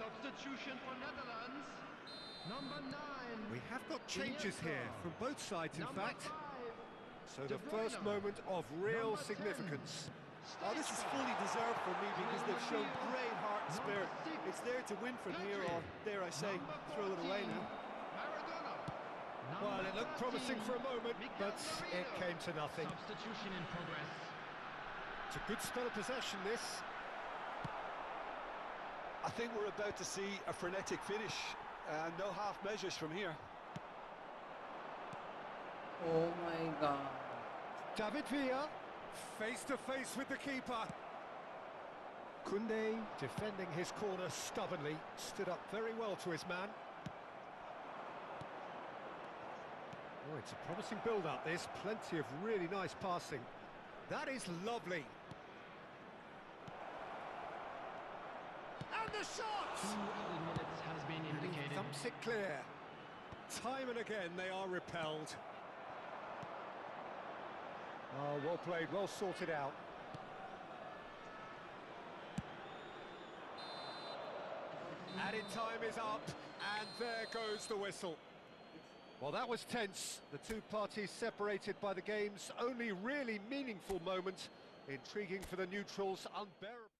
Substitution for Netherlands. Number 9. We have got changes here from both sides, in fact. So the first moment of real significance. Oh, this is fully deserved for me because they've shown great heart and spirit. It's there to win from here, or dare I say, throw it away now. Well, it looked promising for a moment, but it came to nothing. Substitution in progress. It's a good spell of possession, this. I think we're about to see a frenetic finish. No half measures from here. Oh my god. David Villa, face to face with the keeper. Koundé, defending his corner stubbornly, stood up very well to his man. Oh, it's a promising build-up, this. Plenty of really nice passing. That is lovely. And the shot! 2 minutes has been indicated. Thumps it clear. Time and again they are repelled. Oh, well played, well sorted out. Added time is up, and there goes the whistle. Well, that was tense. The two parties separated by the game's only really meaningful moment. Intriguing for the neutrals, unbearable.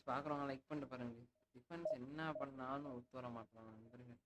பார்க்குறவங்க like பண்ணிட்டு பாருங்க. Defence என்ன பண்ணாலும் ஒத்து வர மாட்டாங்க நண்பர்கள்.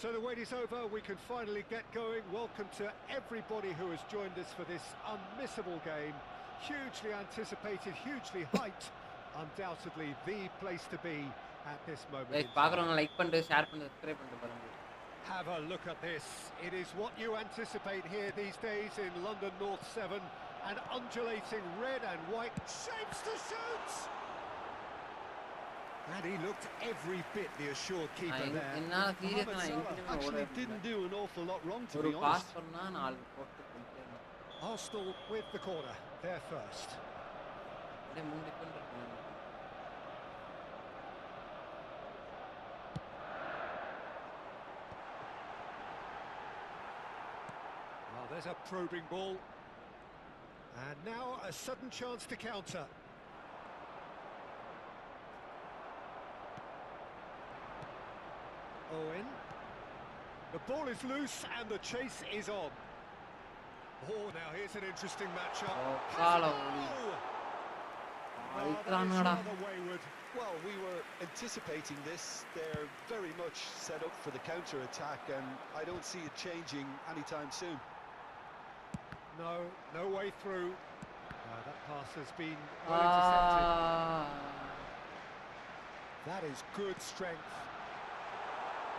So the wait is over, we can finally get going. Welcome to everybody who has joined us for this unmissable game. Hugely anticipated, hugely hyped. Undoubtedly the place to be at this moment. பார்க்குறவங்க like பண்ணிட்டு share பண்ணிட்டு subscribe பண்ணிட்டு பாருங்க. Have a look at this. It is what you anticipate here these days in London North 7, And undulating red and white shapes to shoot! And he looked every bit the assured keeper there. என்னால சீரியஸா Mohamed நான் Salah எங்கேயுமே ஓட actually didn't do an awful lot wrong, to ஒரு be pass honest. பண்ணா 4 போட்டு போயிட்டே இருந்தான். Arsenal with the corner, they're first. அப்படியே 3 டிஃபெண்டர் இருக்காங்க. Well, there's a probing ball. And now a sudden chance to counter. Owen. The ball is loose and the chase is on. Oh, now here's an interesting matchup. Salah. Well, that is rather wayward. Well, we were anticipating this. They're very much set up for the counter-attack, and I don't see it changing anytime soon. No way through. That pass has been well intercepted. That is good strength.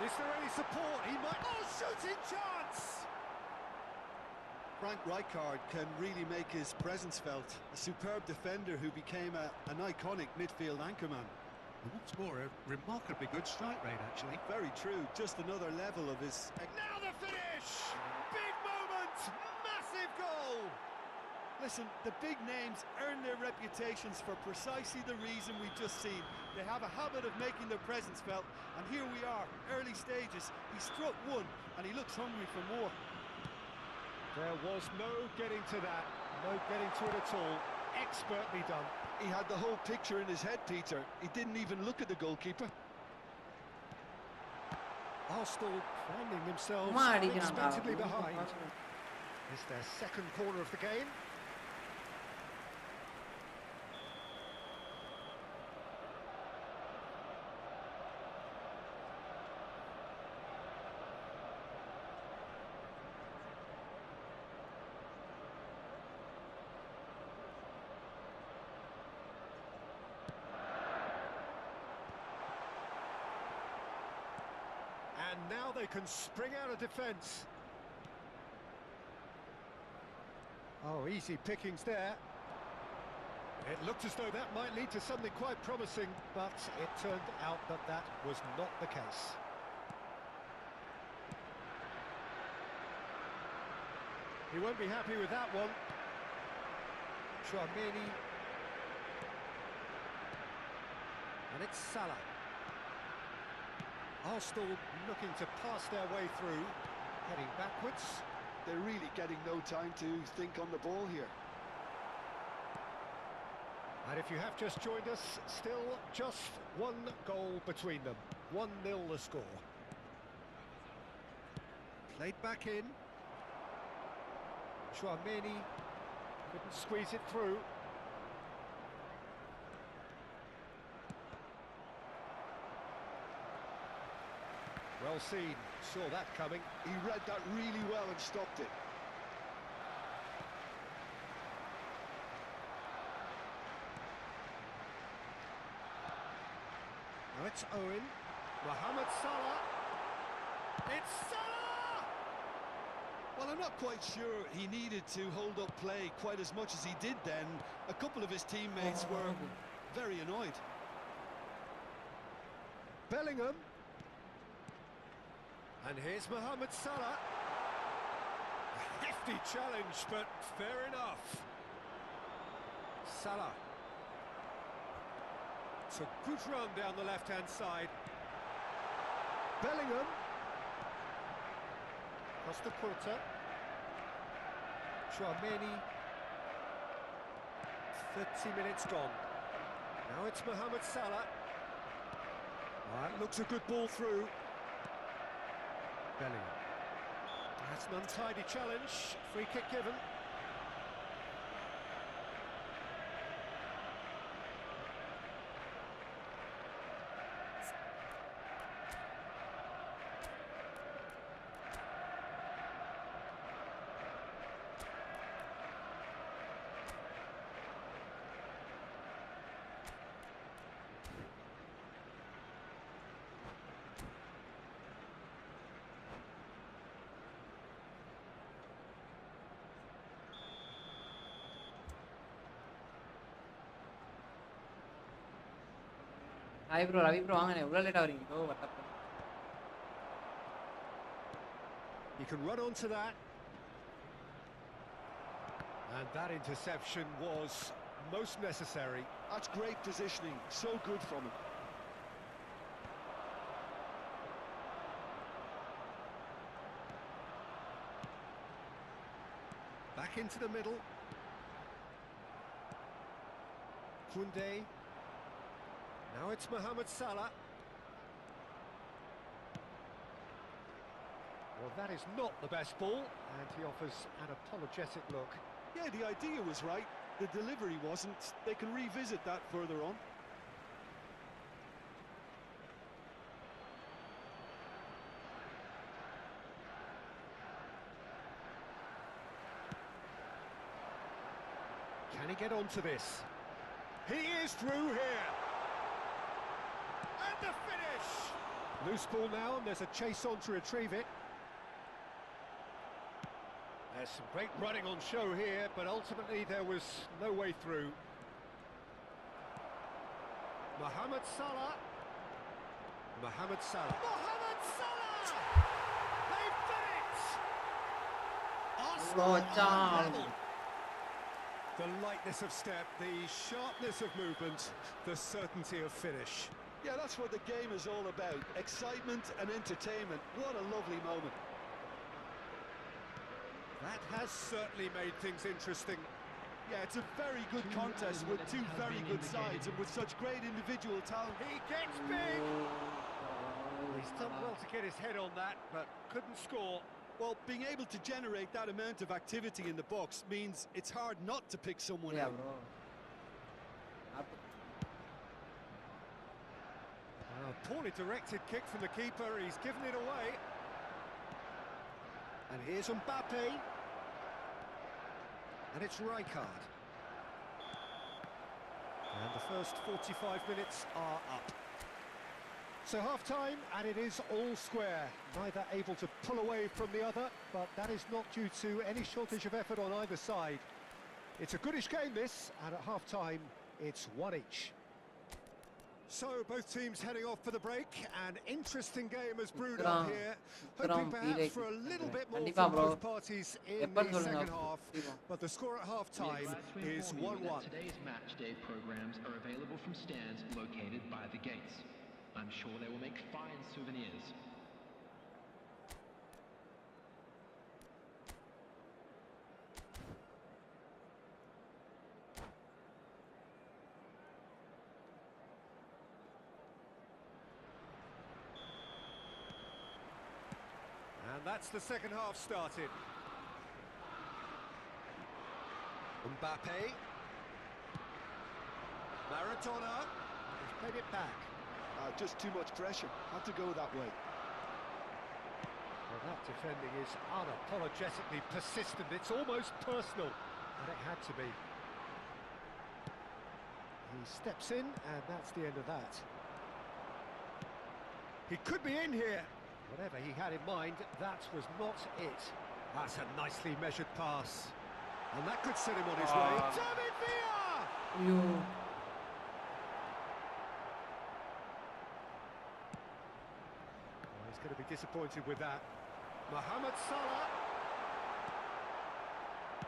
Is there any support? He might... Oh, shooting chance! Frank Rijkaard can really make his presence felt. A superb defender who became an iconic midfield anchorman. And what's more, a remarkably good strike rate, actually. Very true. Just another level of his... Now the finish! Big moment! Massive goal! Listen, the big names earn their reputations for precisely the reason we've just seen. They have a habit of making their presence felt, and here we are, early stages. He struck one, and he looks hungry for more. There was no getting to that, no getting to it at all. Expertly done. He had the whole picture in his head, Peter. He didn't even look at the goalkeeper. Arsenal finding themselves Mari unexpectedly behind. It's their second corner of the game. And now they can spring out of defence. Oh, easy pickings there. It looked as though that might lead to something quite promising, but it turned out that that was not the case. He won't be happy with that one. Chouameni. And it's Salah. Arsenal looking to pass their way through, heading backwards. They're really getting no time to think on the ball here. And if you have just joined us, still just one goal between them. 1-0 the score. Played back in. Chouameni couldn't squeeze it through. Well seen, saw that coming. He read that really well and stopped it. Now it's Owen. Mohamed Salah. It's Salah! Well, I'm not quite sure he needed to hold up play quite as much as he did then. A couple of his teammates were very annoyed. Bellingham. And here's Mohamed Salah. A hefty challenge, but fair enough. Salah. It's a good run down the left-hand side. Bellingham. Across the quarter. Chouameni. 30 minutes gone. Now it's Mohamed Salah. That looks a good ball through. Bellingham. That's an untidy challenge. Free kick given. Hi bro Ravi bro வாங்கண்ணே இவ்வளோ லேட்டாக வரீங்க bro வட்டப்போ You can run onto that. And that interception was most necessary. That's great positioning, so good from him. Back into the middle. Koundé. Now it's Mohamed Salah. Well, that is not the best ball, and he offers an apologetic look. Yeah, the idea was right, the delivery wasn't. They can revisit that further on. Can he get onto this? He is through here. And the finish! Loose ball now, and there's a chase on to retrieve it. There's some great running on show here, but ultimately there was no way through. Mohamed Salah. Mohamed Salah. Mohamed Salah! They've done it! Arsenal are level. The lightness of step, the sharpness of movement, the certainty of finish. Yeah, that's what the game is all about. Excitement and entertainment. What a lovely moment. That has certainly made things interesting. Yeah, it's a very good contest with two very good sides and with such great individual talent. He gets big! He's done well to get his head on that, but couldn't score. Well, being able to generate that amount of activity in the box means it's hard not to pick someone out. bro Poorly directed kick from the keeper, he's given it away. And here's Mbappe. And it's Rijkaard. And the first 45 minutes are up. So half-time, and it is all square. Neither able to pull away from the other, but that is not due to any shortage of effort on either side. It's a goodish game, this, and at half-time, it's one each. So, both teams heading off for the break. An interesting game has brewed up here. Hoping perhaps for a little bit more from both parties in the second half. But the score at half-time is 1-1. Today's match day programs are available from stands located by the gates. I'm sure they will make fine souvenirs. And that's the second half started. Mbappe. Maradona. He's played it back. Just too much pressure. Had to go that way. Well, that defending is unapologetically persistent. It's almost personal, and it had to be. He steps in, and that's the end of that. He could be in here. Whatever he had in mind, that was not it. That's a nicely measured pass. And that could set him on his way. David Villa! He's going to be disappointed with that. Mohamed Salah.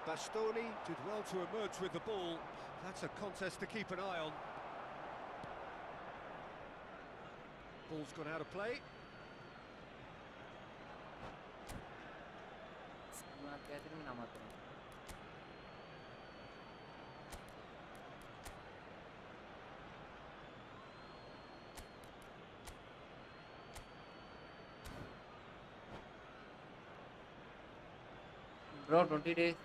Bastoni did well to emerge with the ball. That's a contest to keep an eye on. Ball's gone out of play. Bro, 20 days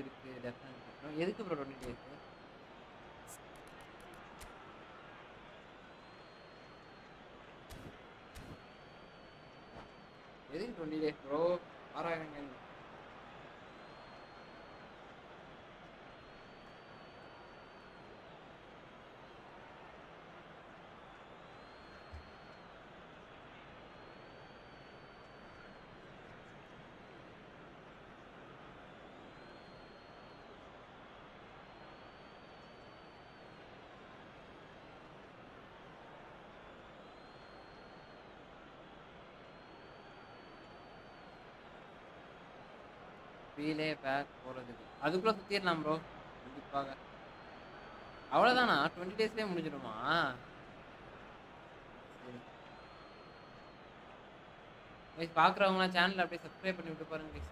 இருக்கு definitely. எதுக்கு bro 20 days? எதுக்கு 20 days bro? ஆறாயிரங்க. வீலே back போகிறதுக்கு அதுக்குள்ளே சுற்றிடலாம் bro கண்டிப்பாக. அவ்வளோதானா 20 டேஸ்லேயே முடிஞ்சிடுமா? சரி guys, பார்க்குறவங்களாம் சேனலில் அப்படியே சப்ஸ்கிரைப் பண்ணி விட்டு பாருங்க கைஸ்.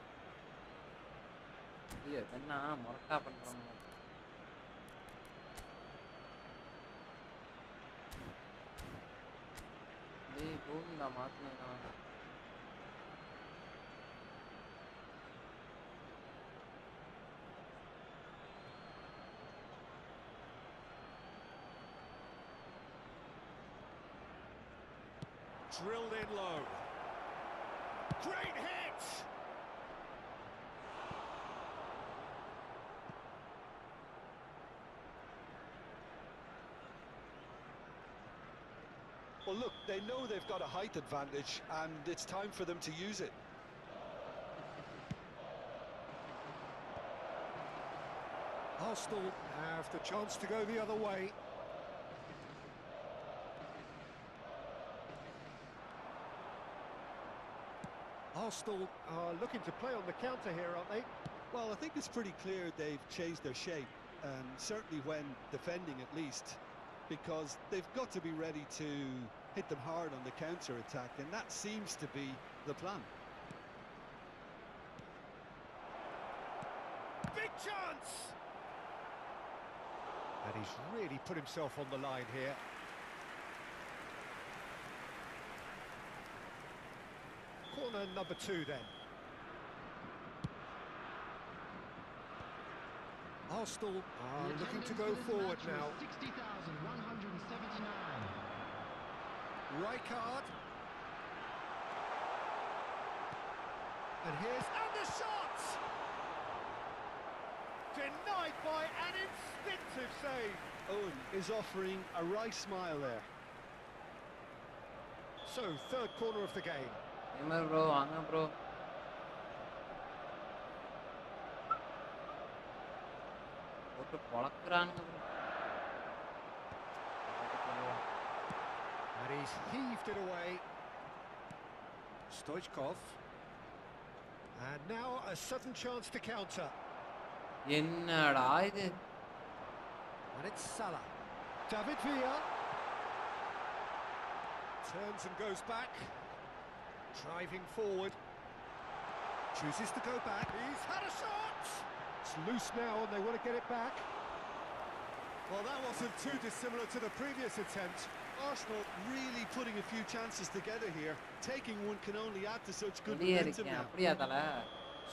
ஐயோ என்ன மொரட்டா பண்ணுறோம். டேய் போகுங்களா மாற்றினா Drilled in low. Great hit! Well, look, they know they've got a height advantage, and it's time for them to use it. Arsenal have the chance to go the other way. Arsenal are looking to play on the counter here, aren't they? Well, I think it's pretty clear they've changed their shape, certainly when defending at least, because they've got to be ready to hit them hard on the counter-attack, and that seems to be the plan. Big chance! And he's really put himself on the line here. Corner number 2 then. Arsenal are looking to go forward now. 60,179. Rijkaard. And the shot! Denied by an instinctive save. Owen is offering a wry smile there. So, third corner of the game. Bro வாங்க bro. போட்டு பொளக்குறானுங்க bro. And he's heaved it away. Stoichkov. And now a sudden chance to counter. என்னடா இது? And it's Salah. David Villa. Turns and goes back. Driving forward. Chooses to go back. He's had a shot! It's loose now and they want to get it back. Well, that wasn't too dissimilar to the previous attempt. Arsenal really putting a few chances together here. Taking one can only add to such good வெளியே momentum இருக்கேன் now. அப்படியா தல?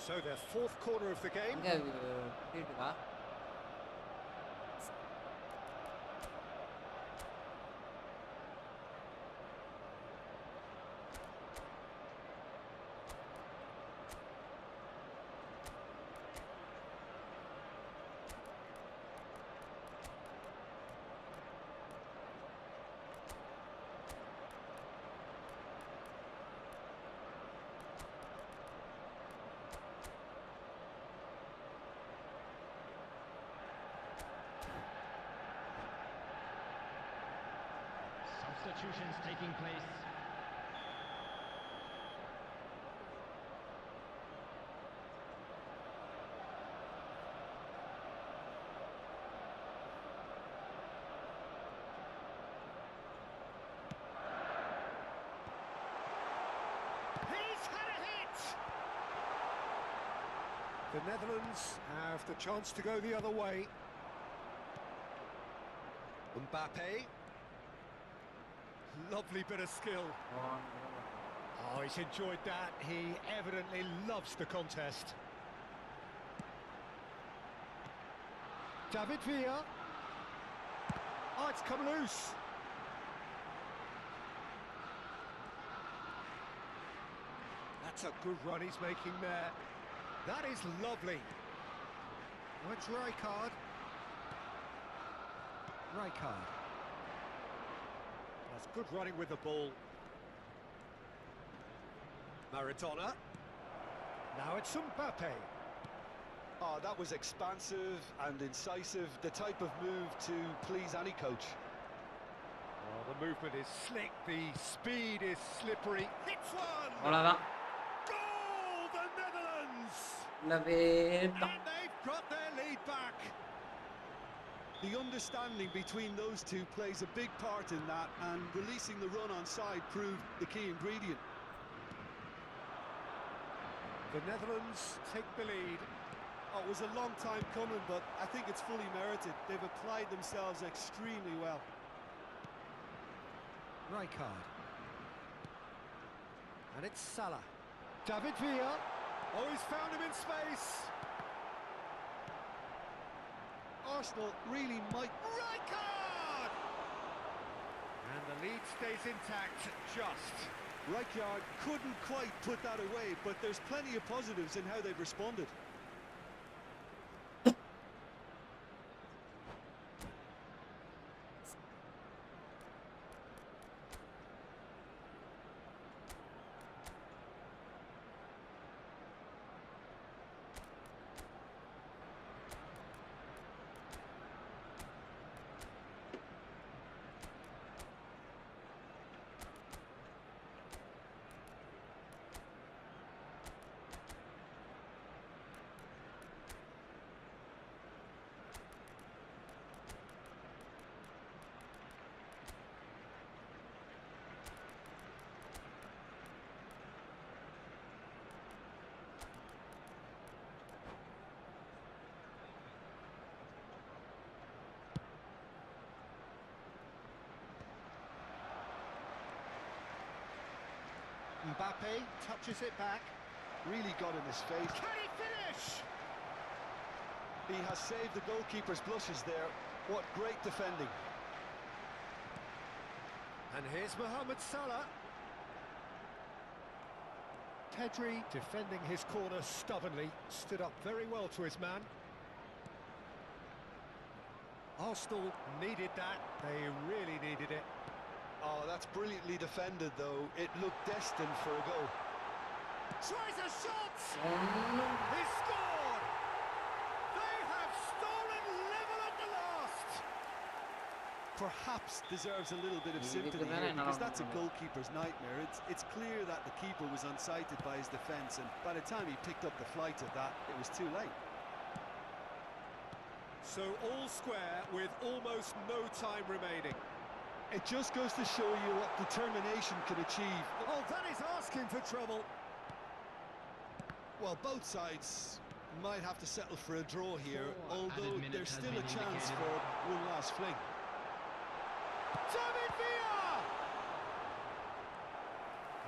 So their fourth corner of the game. எங்க குட்டிட்டுதா? Substitutions taking place. He's had a hit! The Netherlands have the chance to go the other way. Mbappe. Lovely bit of skill. Oh, he's enjoyed that. He evidently loves the contest. David Villa. Oh, it's come loose. That's a good run he's making there. That is lovely. What's Rijkaard? Rijkaard. That's good running with the ball. Maradona. Now it's Mbappe. Oh, that was expansive and incisive, the type of move to please any coach. Oh, the movement is slick, the speed is slippery. Hits one! அவ்வளவுதான். Goal, the Netherlands! And they've got their lead back. The understanding between those two plays a big part in that, and releasing the run on side proved the key ingredient. The Netherlands take the lead. Oh, it was a long time coming, but I think it's fully merited. They've applied themselves extremely well. Rijkaard. And it's Salah. David Villa. Oh, he's found him in space. Arsenal really might... Rijkaard! And the lead stays intact, just. Rijkaard couldn't quite put that away, but there's plenty of positives in how they've responded. Mbappe touches it back. Really got in his face. Can he finish? He has saved the goalkeeper's blushes there. What great defending. And here's Mohamed Salah. Pedri defending his corner stubbornly, stood up very well to his man. Arsenal needed that, they really needed it. Oh, that's brilliantly defended, though. It looked destined for a goal. Tries a shot! He scored! They have stolen level at the last! Perhaps deserves a little bit of sympathy here, because that's a goalkeeper's nightmare. It's clear that the keeper was unsighted by his defence, and by the time he picked up the flight of that, it was too late. So all square with almost no time remaining. It just goes to show you what determination can achieve. Oh, that is asking for trouble. Well, both sides might have to settle for a draw here, although there's still a chance for one last fling. David Villa!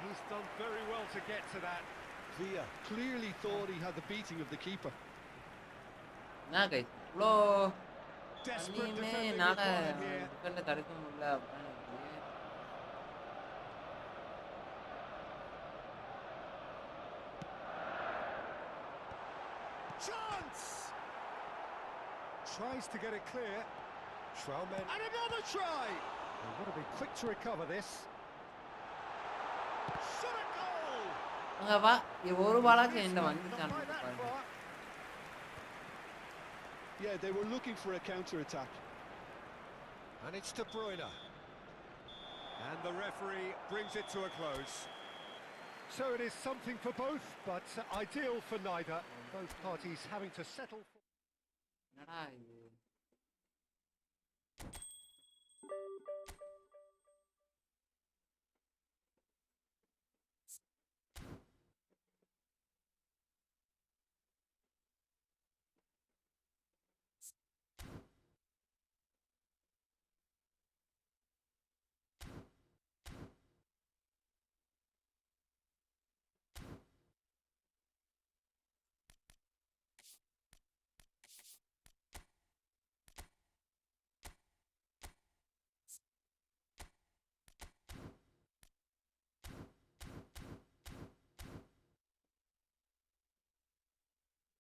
He's done very well to get to that. Villa clearly thought he had the beating of the keeper. Nah guys, இவ்வளோ Desperate பண்ணியுமே defending என்னால் required here. டிஃபெண்டை தடுக்க முடியல அப்படின்னு இருக்கு. Chance! Tries to get it clear. Traoré. And another try! They've got to be quick to recover this. Shot a goal! அங்கே வா ஒரு பாலாச்சும் என்கிட்ட வந்துச்சான் Not by that பாருங்க. far. Yeah, they were looking for a counter-attack. And it's De Bruyne. And the referee brings it to a close. So it is something for both, but ideal for neither. Both parties having to settle for... என்னடா இது?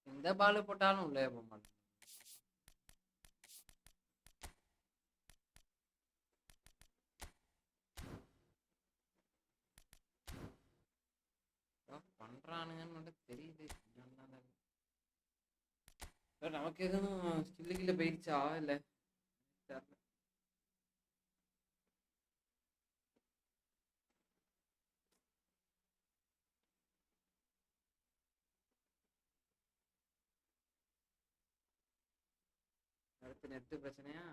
எந்த பால் போட்டாலும் உள்ளே போக மாட்டேன். பண்றானுங்கன்னு மட்டும் தெரியுது. நமக்கு எதுவும் ஸ்கில்லுக்குள்ள போயிடுச்சா இல்ல தெரியல. அடுத்து நெட் பிரச்சனையா?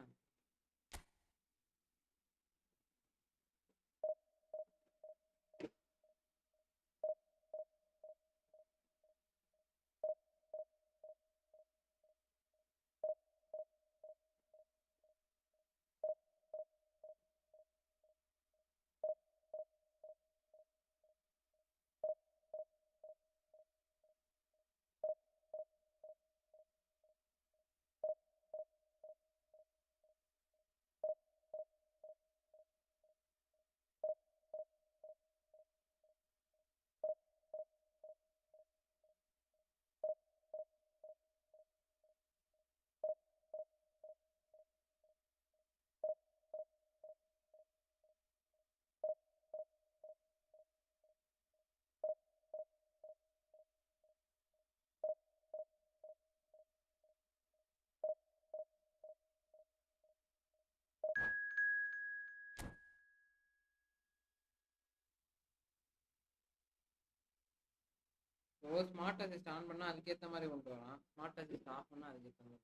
ஸ்மார்ட் அசிஸ்ட் ஆன் பண்ணா அதுக்கேற்ற மாதிரி கொண்டு வரலாம். ஸ்மார்ட் அசிஸ்ட் ஆஃப் பண்ணா அதுக்கேற்ற மாதிரி.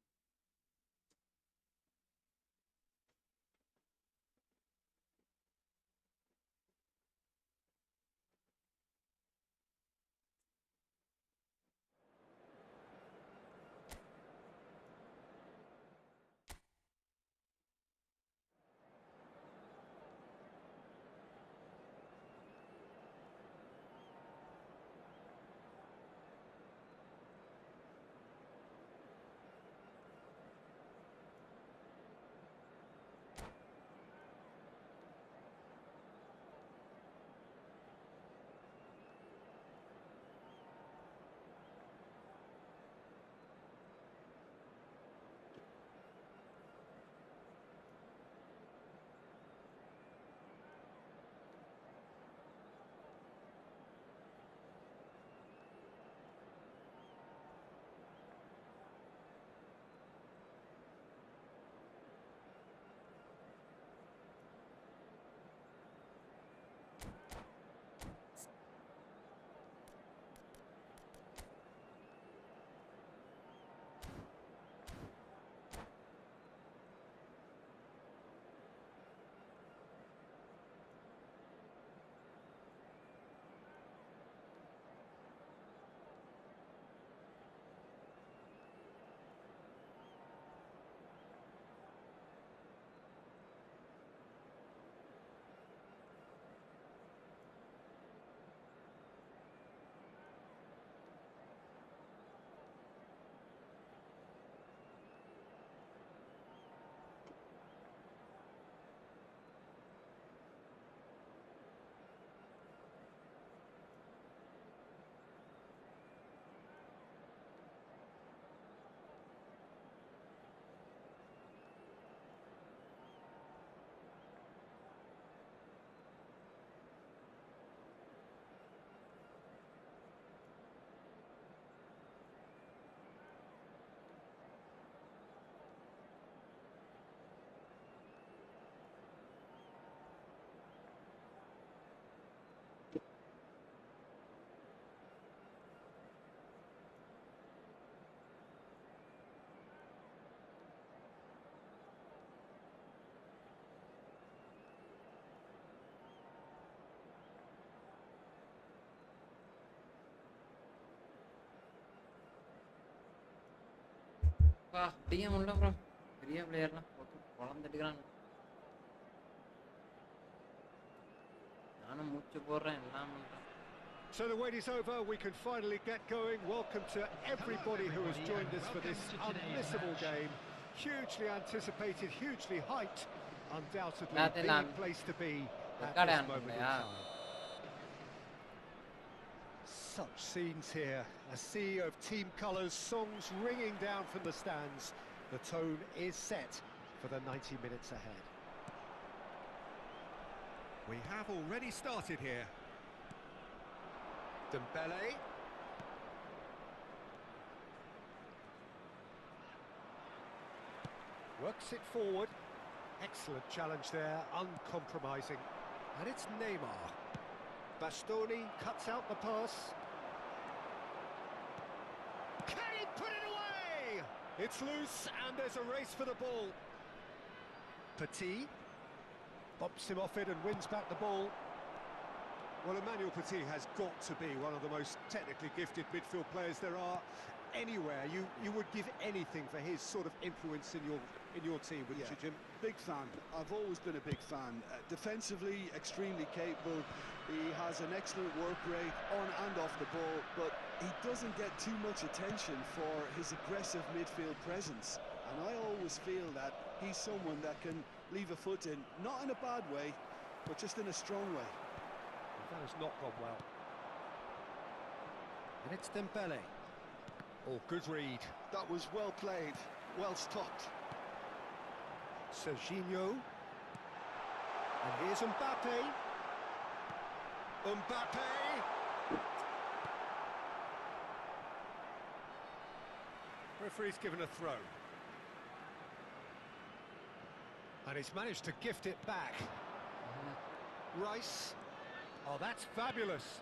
பா டிஎம் உள்ள ப்ரோ. பெரிய பிளேயர்லாம் போட்டு பொளந்துட்டுக்கிறாங்க. நானும் மூச்சு போடுறேன், எல்லாம் பண்றேன். So the wait is over, we can finally get going. Welcome to everybody who has joined us for this unmissable game. Hugely anticipated, hugely hyped, undoubtedly the place to be at this moment in time. Such scenes here, a sea of team colours, songs ringing down from the stands. The tone is set for the 90 minutes ahead. We have already started here. Dembele. Works it forward. Excellent challenge there, uncompromising. And it's Neymar. Bastoni cuts out the pass. Can he put it away? It's loose, and there's a race for the ball. Petit bumps him off it and wins back the ball. Well, Emmanuel Petit has got to be one of the most technically gifted midfield players there are anywhere. You would give anything for his sort of influence in your team, wouldn't you, Jim? Big fan. I've always been a big fan. Defensively, extremely capable. He has an excellent work rate on and off the ball, but he doesn't get too much attention for his aggressive midfield presence. And I always feel that he's someone that can leave a foot in, not in a bad way, but just in a strong way. That has not gone well. And it's Dembele. Oh, good read. That was well played, well stopped. Serginho. And here's Mbappe. Mbappe! Referee's given a throw. And he's managed to gift it back. Rice. Oh, that's fabulous.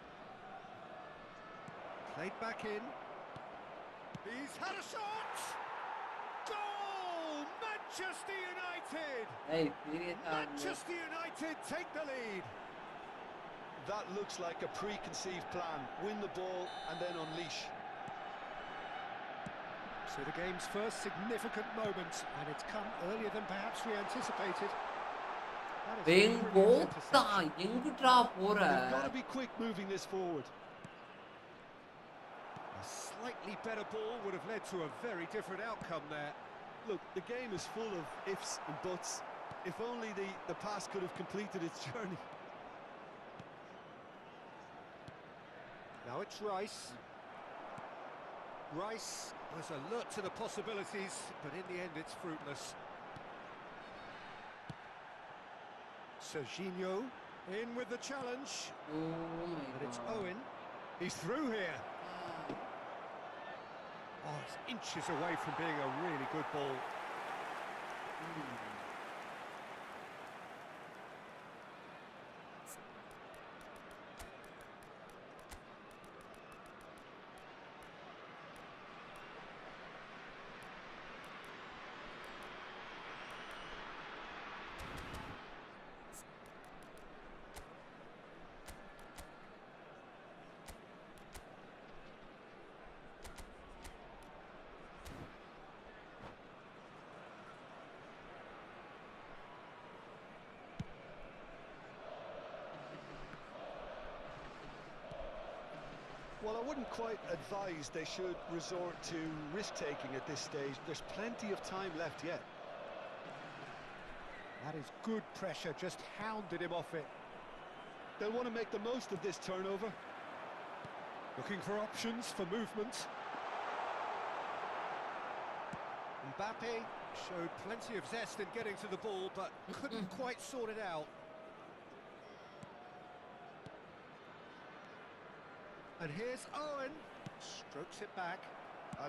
Played back in. He's had a shot! Goal! Manchester United! Hey, serious Manchester United take the lead. That looks like a preconceived plan. Win the ball and then unleash. So the game's first significant moment, and it's come earlier than perhaps we anticipated. Being both எங்குடா போற? They've got to be quick moving this forward. A slightly better ball would have led to a very different outcome there. Look, the game is full of ifs and buts. If only the pass could have completed its journey. Now it's Rice. Rice was alert to the possibilities, but in the end it's fruitless. Serginho in with the challenge. Oh my And it's God. Owen. He's through here. Oh, it's inches away from being a really good ball. Well, I wouldn't quite advise they should resort to risk-taking at this stage. There's plenty of time left yet. That is good pressure, just hounded him off it. They'll want to make the most of this turnover. Looking for options for movement. Mbappe showed plenty of zest in getting to the ball, but couldn't quite sort it out. And here's Owen. Strokes it back.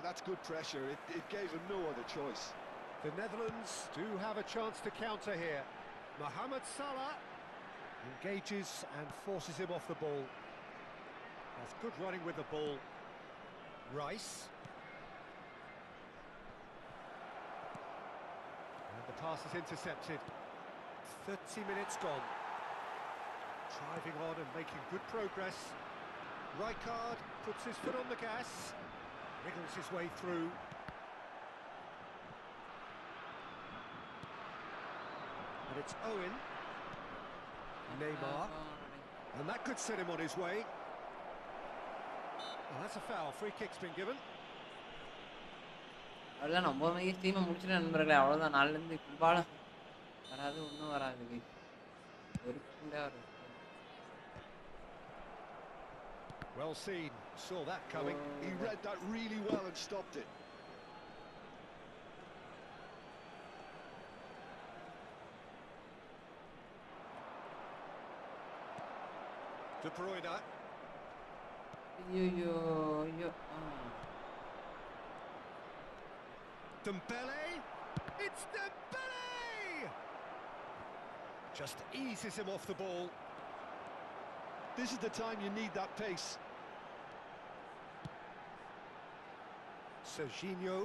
That's good pressure. It gave him no other choice. The Netherlands do have a chance to counter here. Mohamed Salah engages and forces him off the ball. That's good running with the ball. Rice. And the pass is intercepted. 30 minutes gone. Driving on and making good progress. Rijkaard puts his foot on the gas. Wriggles his way through. And it's Owen. Neymar. And that could set him on his way. Well, that's a foul. Free kick's been given. அவ்வளோதான் நம்ம டீமை முடிச்சுட்டு நண்பர்களே அவ்வளோதான் நாளிலேருந்து football வராது ஒன்றும் வராது வெறுப்புண்டா வரும். Well seen. Saw that coming. He read that really well and stopped it. De Bruyne. ஐயோ Dembele. It's Dembele! Just eases him off the ball. This is the time you need that pace. Serginho.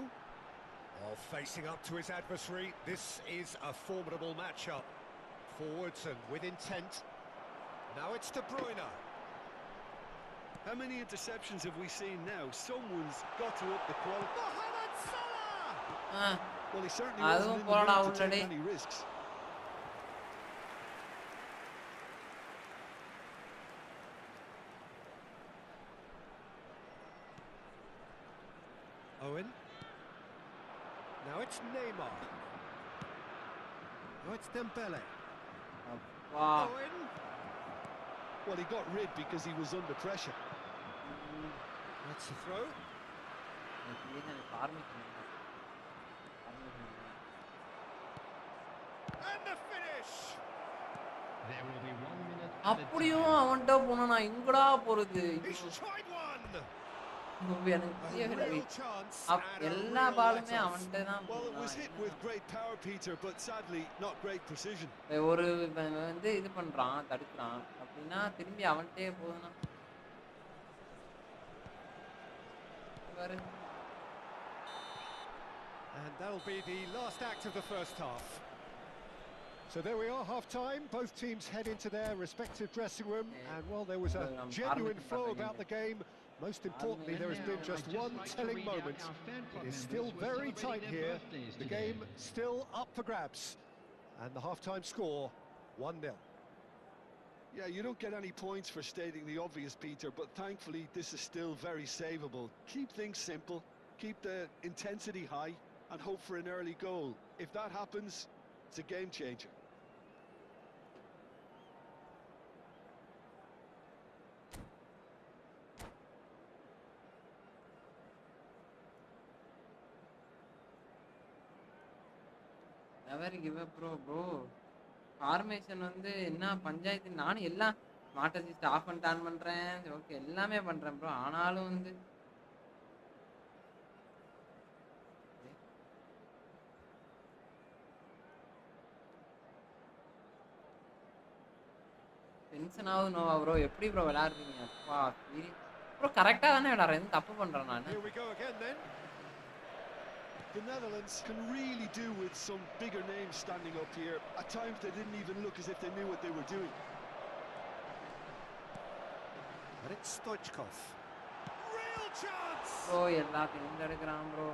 Well, facing up to his adversary, this is a formidable matchup. Forwards and with intent. Now it's De Bruyne. How many interceptions have we seen now? Someone's got to up the quality. Mohamed Salah! Well, he certainly அதுவும் wasn't in the போடா mood to உள்ளடி. take any risks. Owen. Now it's Neymar. Now it's Dembele. அப்பா Owen. Well, he got rid because he was under pressure. That's a throw. And the finish. There will be 1 minute added அப்படியும் time. அவன்கிட்ட போனா நான் எங்கடா போறது He's tried one. எனக்கு A புரியவே real chance. இல்லை and a எல்லா real பாலுமே let-off. அவன்கிட்ட தான் Well, it was hit with great power, Peter, but sadly not great precision. ஒரு இவன் வந்து இது பண்றான் தடுக்கிறான் அப்படின்னா திரும்பி அவன்கிட்டயே போகுதுன்னா பாரு. And that'll be the last act of the first half. So there we are, half-time. Both teams head into their respective dressing room, and while there was a genuine flow about the game, most importantly, there has been just one telling moment. It is still very tight here. The game still up for grabs, and the half-time score 1-0. Yeah, you don't get any points for stating the obvious, Peter, but thankfully this is still very savable. Keep things simple, keep the intensity high, and hope for an early goal. If that happens, it's a game changer. never give up bro formation வந்து என்ன பஞ்சாயத்து நானும் எல்லாம் smart assist of பண்ணிட்டு on பண்றேன் okay எல்லாமே பண்றேன் bro ஆனாலும் வந்து டென்ஷன் ஆகுது நோவா ப்ரோ எப்படி ப்ரோ விளையாடுறீங்க அப்பா ப்ரோ கரெக்டா தானே விளையாடுறேன் எதுவும் தப்பு பண்றேன் நான் Here we go again then. The Netherlands can really do with some bigger names standing up here. At times they didn't even look as if they knew what they were doing. And it's Stoichkov. Real chance! Bro எல்லாத்தையும் தடுக்கிறான் bro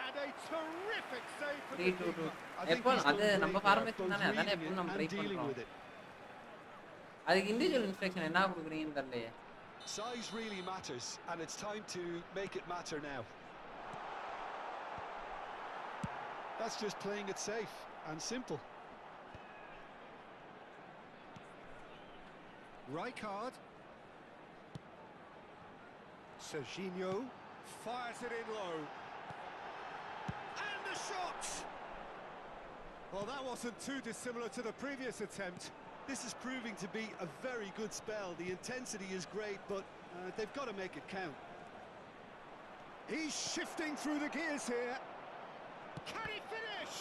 And a terrific save for 3 the 2 2 keeper. I think எப்போ he's அது done நம்ம great there, formation both தானே அதானே reading எப்பவும் it நம்ம and try dealing பண்றோம் with it. அதுக்கு இண்டிவிஜுவல் இன்ஸ்ட்ரக்ஷன் என்ன கொடுக்குறீங்கன்னு தெரியலையே Size really matters, and it's time to make it matter now. That's just playing it safe and simple. Rijkaard. Serginho fires it in low. And the shot! Well, that wasn't too dissimilar to the previous attempt. This is proving to be a very good spell. The intensity is great, but they've got to make it count. He's shifting through the gears here. Can he finish?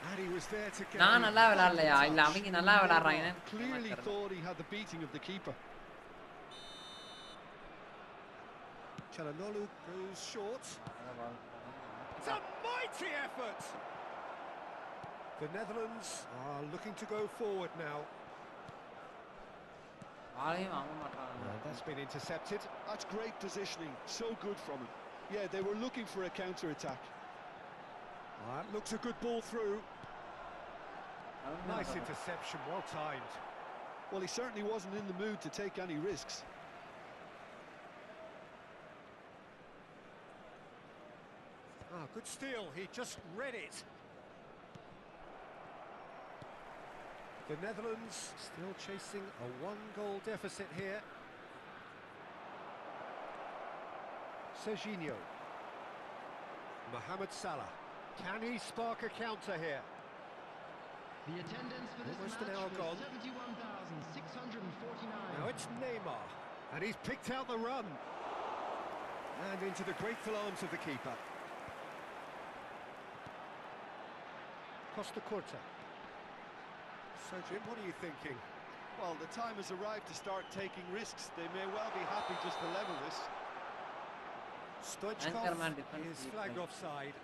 And he was there to get நான் the நல்லா final விளையாடலையா இல்ல touch. அவங்க நல்லா விளையாடுறாங்க Clearly thought he had the beating of the keeper. Çalhanoğlu goes short. It's a mighty effort. The Netherlands are looking to go forward now. பாலையும் வாங்க மாட்டாங்க That's been intercepted. That's great positioning. So good from him. Yeah, they were looking for a counter-attack. That looks a good ball through. Nice interception, well timed. Well, he certainly wasn't in the mood to take any risks. Good steal, he just read it. The Netherlands still chasing a 1-goal deficit here. Serginho. Mohamed Salah. Can he spark a counter here? The attendance for this Almost an match hour was gone. 71,649. Now it's Neymar. And he's picked out the run. And into the grateful arms of the keeper. Costa Curta. So Jim, what are you thinking? Well, the time has arrived to start taking risks. They may well be happy just to level this. Stoichkov Anchorman defense is weak flagged link. offside.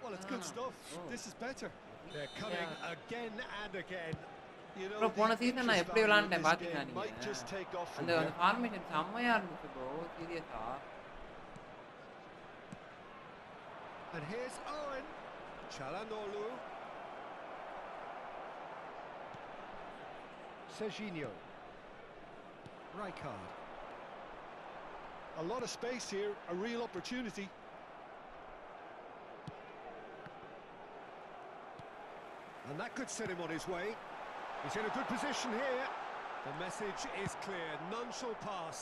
Well, it's good stuff. Oh. This is better. They're coming again and again. You know, bro போன the season நான் interest எப்படி value in விளையாண்டேன் this பாத்தீங்களா game நீங்க might just take off from அந்த here. அந்த formation செம்மையா இருந்துச்சு bro சீரியஸா And here's Owen. Çalhanoğlu. Serginho. Rijkaard. A lot of space here, a real opportunity. And that could set him on his way. He's in a good position here. The message is clear. None shall pass.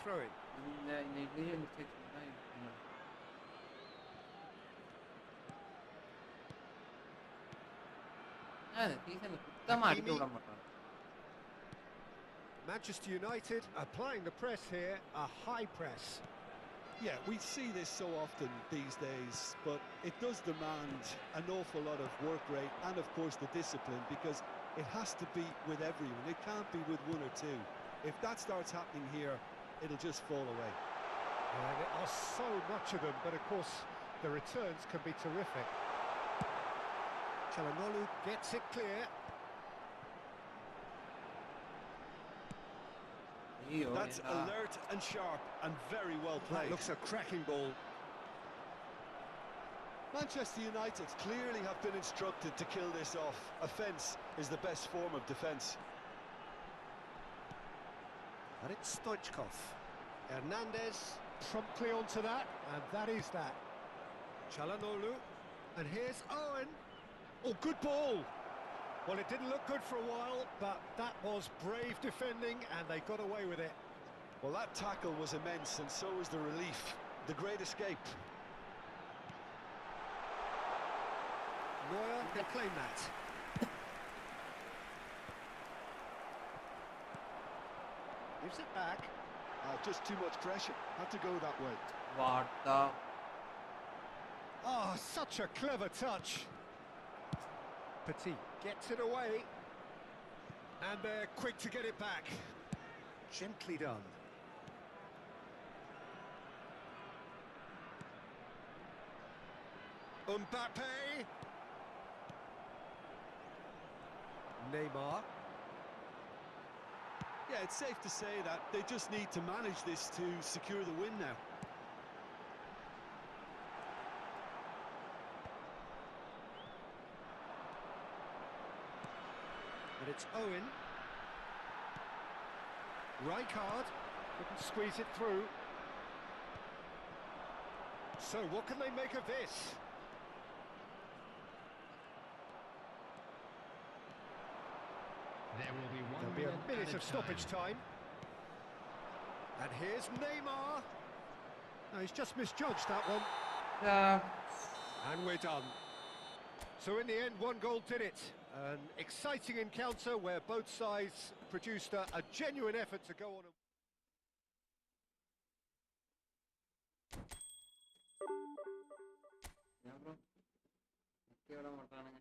Throw in. இந்த இதுலயே mistakes தான் இருக்கு இந்த சீசன்ல சுத்தமா அடிக்க விட மாட்டாங்க Manchester United applying the press here, a high press. Yeah, we see this so often these days, but it does demand an awful lot of work rate and, of course, the discipline, because it has to be with everyone. It can't be with one or two. If that starts happening here, it'll just fall away. And there are so much of them, but of course the returns can be terrific. Çalhanoğlu gets it clear. ஐயோ That's alert and sharp and very well That played. looks a cracking ball. Manchester United clearly have been instructed to kill this off. Offence is the best form of defence. And it's Stoichkov. Hernandez promptly onto that, and that is that. Çalhanoğlu, and here's Owen. Oh, good ball. Well, it didn't look good for a while, but that was brave defending, and they got away with it. Well, that tackle was immense, and so was the relief. The great escape. Neuer can claim that. Gives it back. Just too much pressure. Had to go that way. What the Oh, such a clever touch. Petit gets it away. And they're quick to get it back. Gently done. Mbappe. Neymar. Yeah, it's safe to say that they just need to manage this to secure the win now. And it's Owen. Rijkaard couldn't squeeze it through. So what can they make of this? There will be There'll be a minute of stoppage time. And here's Neymar. No, he's just misjudged that one. And we're done. So in the end, one goal did it. An exciting encounter where both sides produced a genuine effort to go on. ஏன் bro நிக்க விட மாட்டானுங்க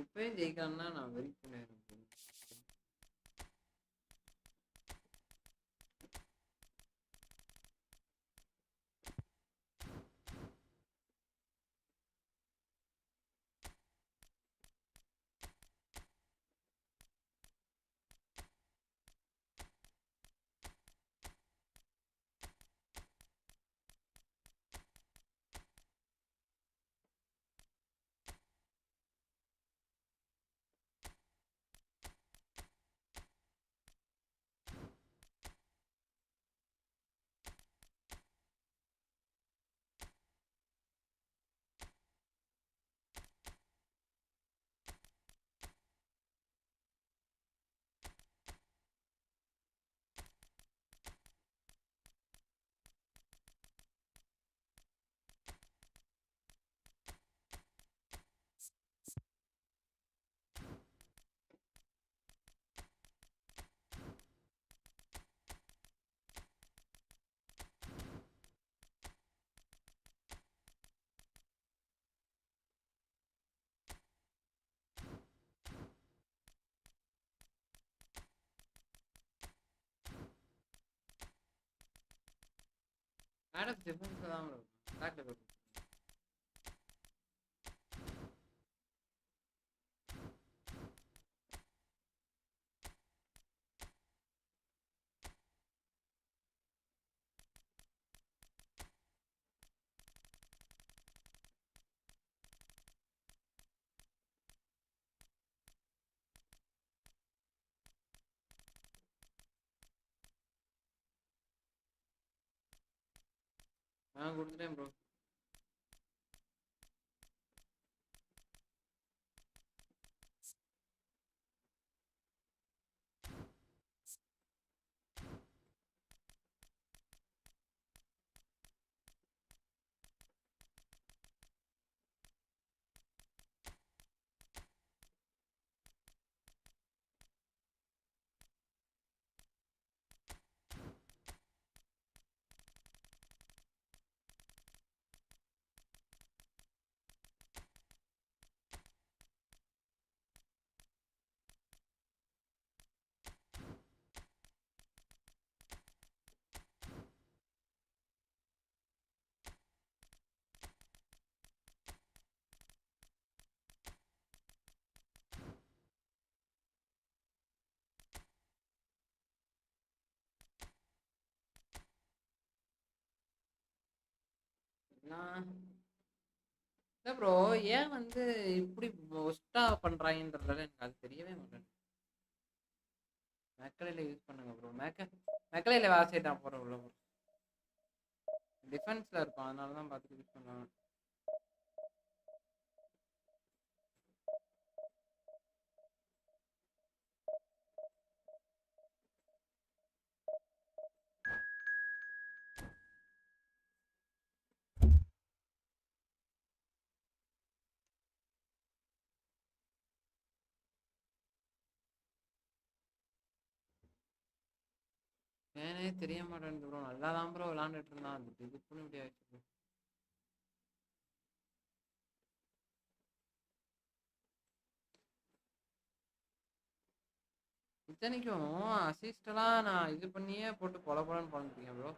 இப்பயும் ஜெயிக்கணும்னா நான் wait பண்ணுவேன் madam defence தான் bro அட்டாக்ல bro நான் கொடுத்துட்டேன் ப்ரோ நான் இல்ல ப்ரோ ஏன் வந்து இப்படி ஒஸ்டா பண்றாங்கன்றதால எனக்கு அது தெரியவே மாட்டேன் மேக்கலையில யூஸ் பண்ணுங்க ப்ரோ மேக்கலையில வேலை செய்ய நான் போறேன் உள்ள ப்ரோ டிஃபென்ஸ்ல இருக்கும் அதனால தான் பார்த்து யூஸ் பண்ணுவேன் ஏனே தெரிய மாட்டேங்குது ப்ரோ நல்லா தான் ப்ரோ விளாண்டுட்டு இருந்தான் அந்த இதுக்குன்னு இப்படி ஆயிடுச்சு bro. இத்தனைக்கும் அசிஸ்டெல்லாம் நான் இது பண்ணியே போட்டு பொலன்னு பண்ணிருக்கேன் ப்ரோ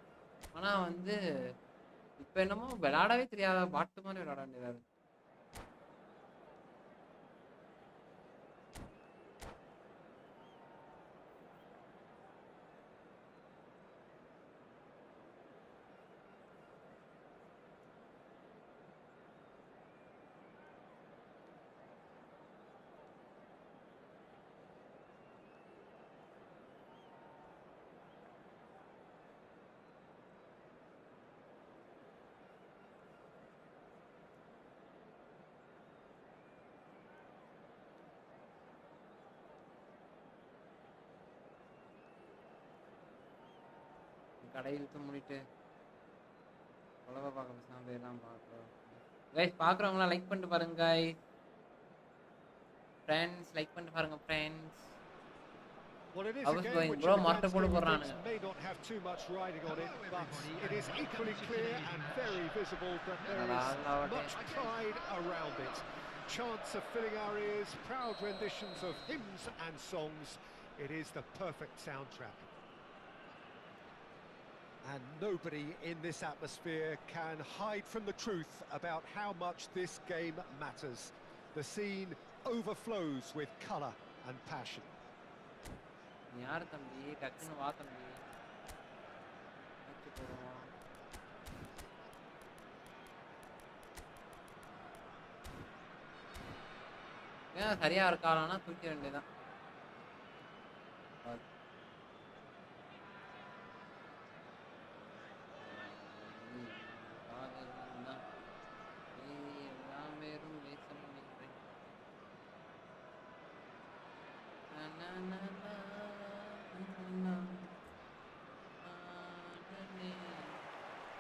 ஆனா வந்து இப்ப என்னமோ விளையாடவே தெரியாத பாட்டு மாதிரி விளையாட வேண்டியதா இருக்கு கடையில் இழுத்து மூடிட்டு உலக பார்க்க பேசாம போயிடலாம் பார்க்குறோம் கைஸ் பார்க்குறவங்களாம் லைக் பண்ணிட்டு பாருங்க guys ஃப்ரெண்ட்ஸ் லைக் பண்ணிட்டு பாருங்க friends Well, it is I a was game going, which bro, in the grand Marta scheme of போடுறானுங்க things may not have too much riding on it, but it is equally clear and very visible that there is much pride around it. Chants are filling our ears, proud renditions of hymns and songs. It is the perfect soundtrack. And nobody in this atmosphere can hide from the truth about how much this game matters. The scene overflows with colour and passion. யார் தம்பி டக்குன்னு வா தம்பி போடுவோம் ஏன் சரியா இருக்கானா தூக்கி வேண்டியதான்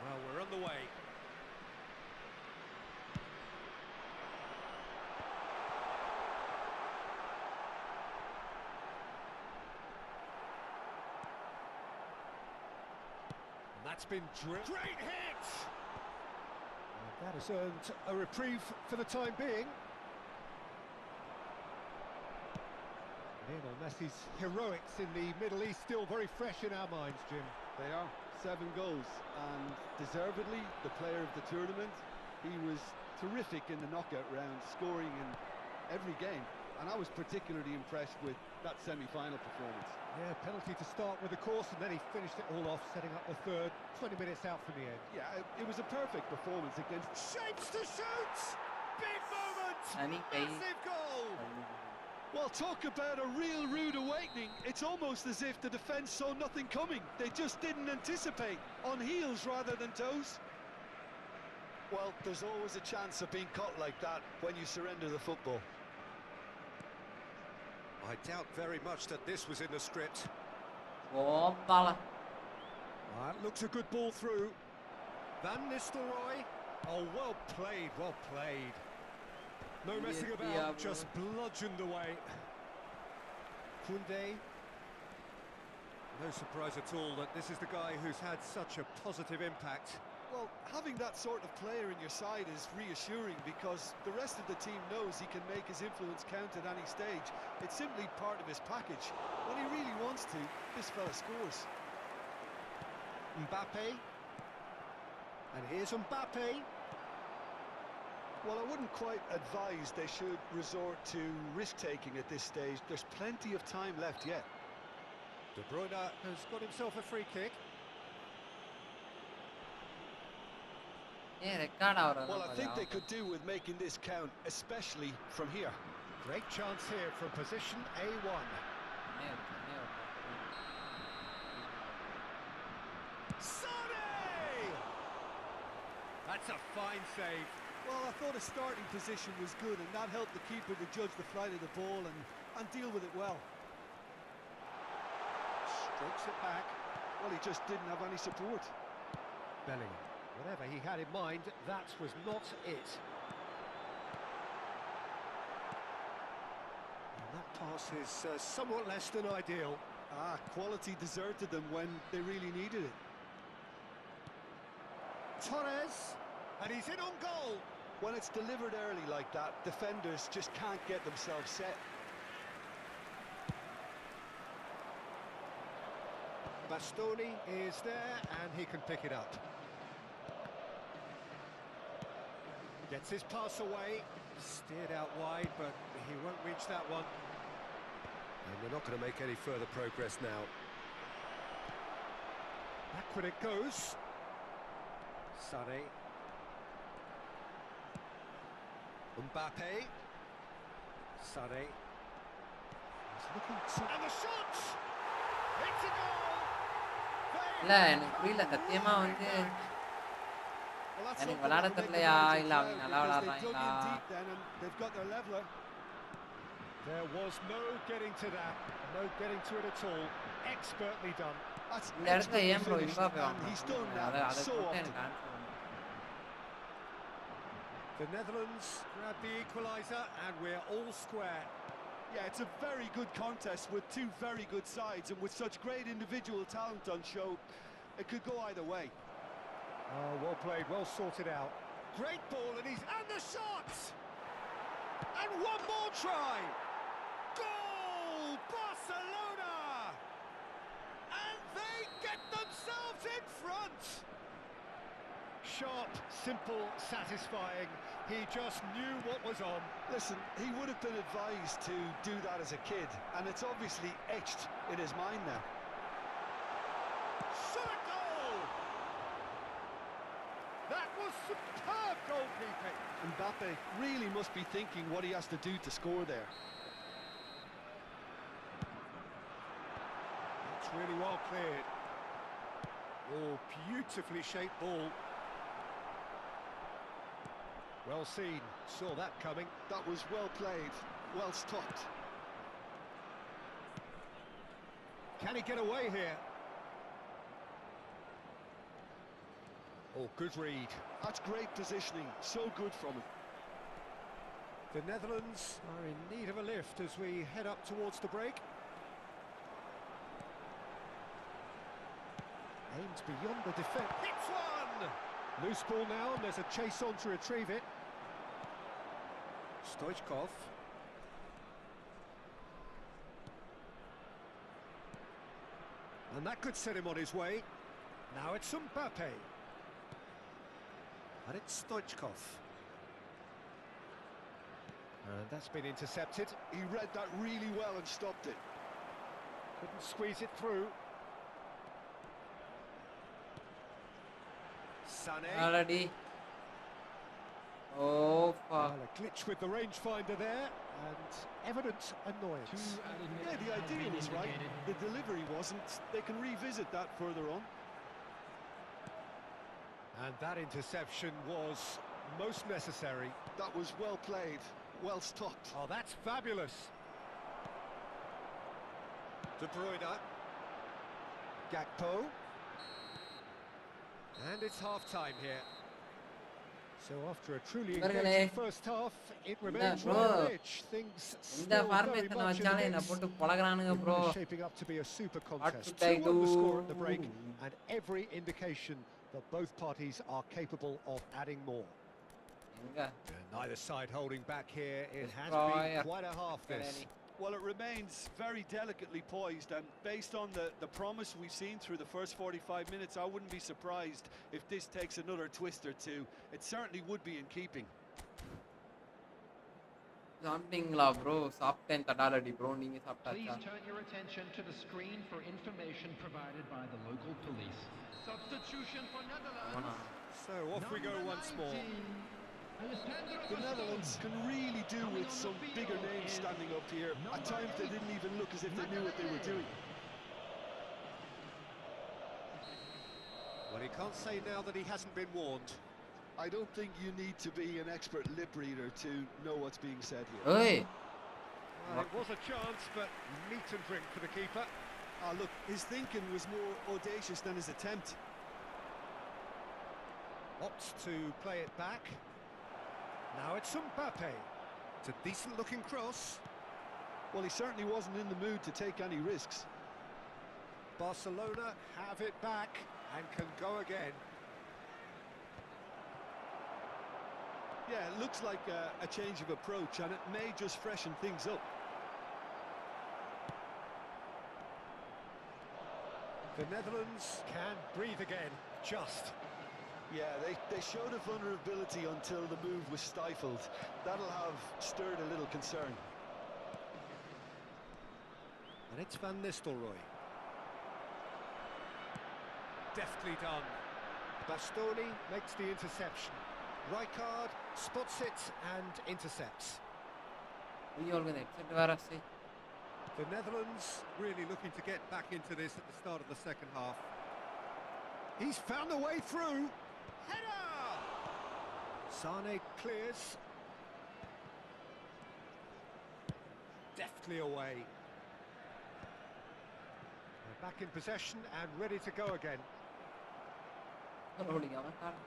Well, we're on the way. And that's been drilled. Great hit! And that has earned a reprieve for the time being. Lionel Messi's heroics in the Middle East still very fresh in our minds, Jim. They are. 7 goals, and deservedly the player of the tournament. He was terrific in the knockout round, scoring in every game, and I was particularly impressed with that semi-final performance. Yeah, penalty to start with, of course, and then he finished it all off, setting up the third. 20 minutes out from the end. Yeah, it was a perfect performance against... Shapes to shoot! Big moment! Massive goal! Well, talk about a real rude awakening. It's almost as if the defence saw nothing coming. They just didn't anticipate, on heels rather than toes. Well, there's always a chance of being caught like that when you surrender the football. I doubt very much that this was in the script. Bombala. Looks a good ball through. Van Nistelrooy. Oh, well played, well played. No messing about, just bludgeoned away. Koundé. No surprise at all that this is the guy who's had such a positive impact. Well, having that sort of player in your side is reassuring because the rest of the team knows he can make his influence count at any stage. It's simply part of his package. When he really wants to, this fella scores. Mbappe. And here's Mbappe. Well, I wouldn't quite advise they should resort to risk-taking at this stage. There's plenty of time left yet. De Bruyne has got himself a free kick. Well, I think they could do with making this count, especially from here. Great chance here from position A1. Sonny! That's a fine save. Well, I thought his starting position was good, and that helped the keeper to judge the flight of the ball and deal with it well. Strokes it back. Well, he just didn't have any support. Bellingham. Whatever he had in mind, that was not it. And that pass is somewhat less than ideal. Quality deserted them when they really needed it. Torres, and he's in on goal. When it's delivered early like that, defenders just can't get themselves set. Bastoni is there, and he can pick it up. Gets his pass away, steered out wide, but he won't reach that one. And they're not going to make any further progress now. Backward it goes. Sané. Mbappe. Sané. He's looking to... And the shot! It's a goal! இல்ல எனக்கு புரியல சத்தியமா வந்து எனக்கு விளையாட தெரியலையா இல்ல அவங்க நல்லா விளையாடுறாங்களா There was no getting to that, no getting to it at all. Expertly done. இந்த இடத்துல ஏன் ப்ரோ இம்பாப்பே வாங்குறாங்க அத போட்டு எனக்கு answer The Netherlands grab the equaliser and we're all square. Yeah, it's a very good contest with two very good sides, and with such great individual talent on show, it could go either way. Oh, well played, well sorted out. Great ball, and the shot! And one more try! Goal! Barcelona! And they get themselves in front! Sharp, simple, satisfying. He just knew what was on. Listen, he would have been advised to do that as a kid, and it's obviously etched in his mind now. Shot goal! That was superb goalkeeping. Mbappe really must be thinking what he has to do to score there. It's really well cleared. Oh, beautifully shaped ball. Well seen, saw that coming. That was well played, well stopped. Can he get away here? Oh, good read. That's great positioning, so good from him. The Netherlands are in need of a lift as we head up towards the break. Aims beyond the defence. Hits one! Loose ball now, and there's a chase on to retrieve it. Stoichkov. And that could set him on his way. Now it's Mbappe. And it's Stoichkov. And that's been intercepted. He read that really well and stopped it. Couldn't squeeze it through. Sané. Already. Oh fuck. Well, a glitch with the rangefinder there, and evident annoyance. Two added Yeah, minutes the have idea been was right. indicated. The delivery wasn't. They can revisit that further on. And that interception was most necessary. That was well played, well stopped. Oh, that's fabulous. De Bruyne. Gakpo. And it's half-time here. So after a truly engaging first half, it remains bro. on the pitch. Things இந்த still very formation much in வச்சாலே the என்ன mix. போட்டு பழகுறானுங்க It bro. is shaping up to be a super contest. should I 2-1 the score do? at the break, and every indication that both parties are capable of adding more. எங்க And neither side holding back here. It has Destroyer. been quite a half this. Well, it remains very delicately poised, and based on the promise we've seen through the first 45 minutes, I wouldn't be surprised if this takes another twist or two. It certainly would be in keeping. சாப்பிட்டீங்களா bro? சாப்பிட்டேன் தடாலடி bro. நீங்க Please சாப்பிட்டாச்சா? turn your attention to the screen for information provided by the local police. Substitution for Netherlands. ஆமாண்ணா. So off we go once more. The Netherlands can really do with some bigger names standing up here. At times they didn't even look as if they knew what they were doing. Well, he can't say now that he hasn't been warned. I don't think you need to be an expert lip reader to know what's being said here. ஏய் Well, it was a chance, but meat and drink for the keeper. Look, his thinking was more audacious than his attempt. Opts to play it back. Now it's Mbappe. It's a decent-looking cross. Well, he certainly wasn't in the mood to take any risks. Barcelona have it back and can go again. Yeah, it looks like a change of approach, and it may just freshen things up. The Netherlands can breathe again, just. Yeah, they showed a vulnerability until the move was stifled. That'll have stirred a little concern. And it's Van Nistelrooy. Deftly done. Bastoni makes the interception. Rijkaard spots it and intercepts. ஐயோங்க headset வேற சே. The Netherlands really looking to get back into this at the start of the second half. He's found a way through. Header! Sané clears. Deftly away. They're back in possession and ready to go again. Rolling அவன் கால்.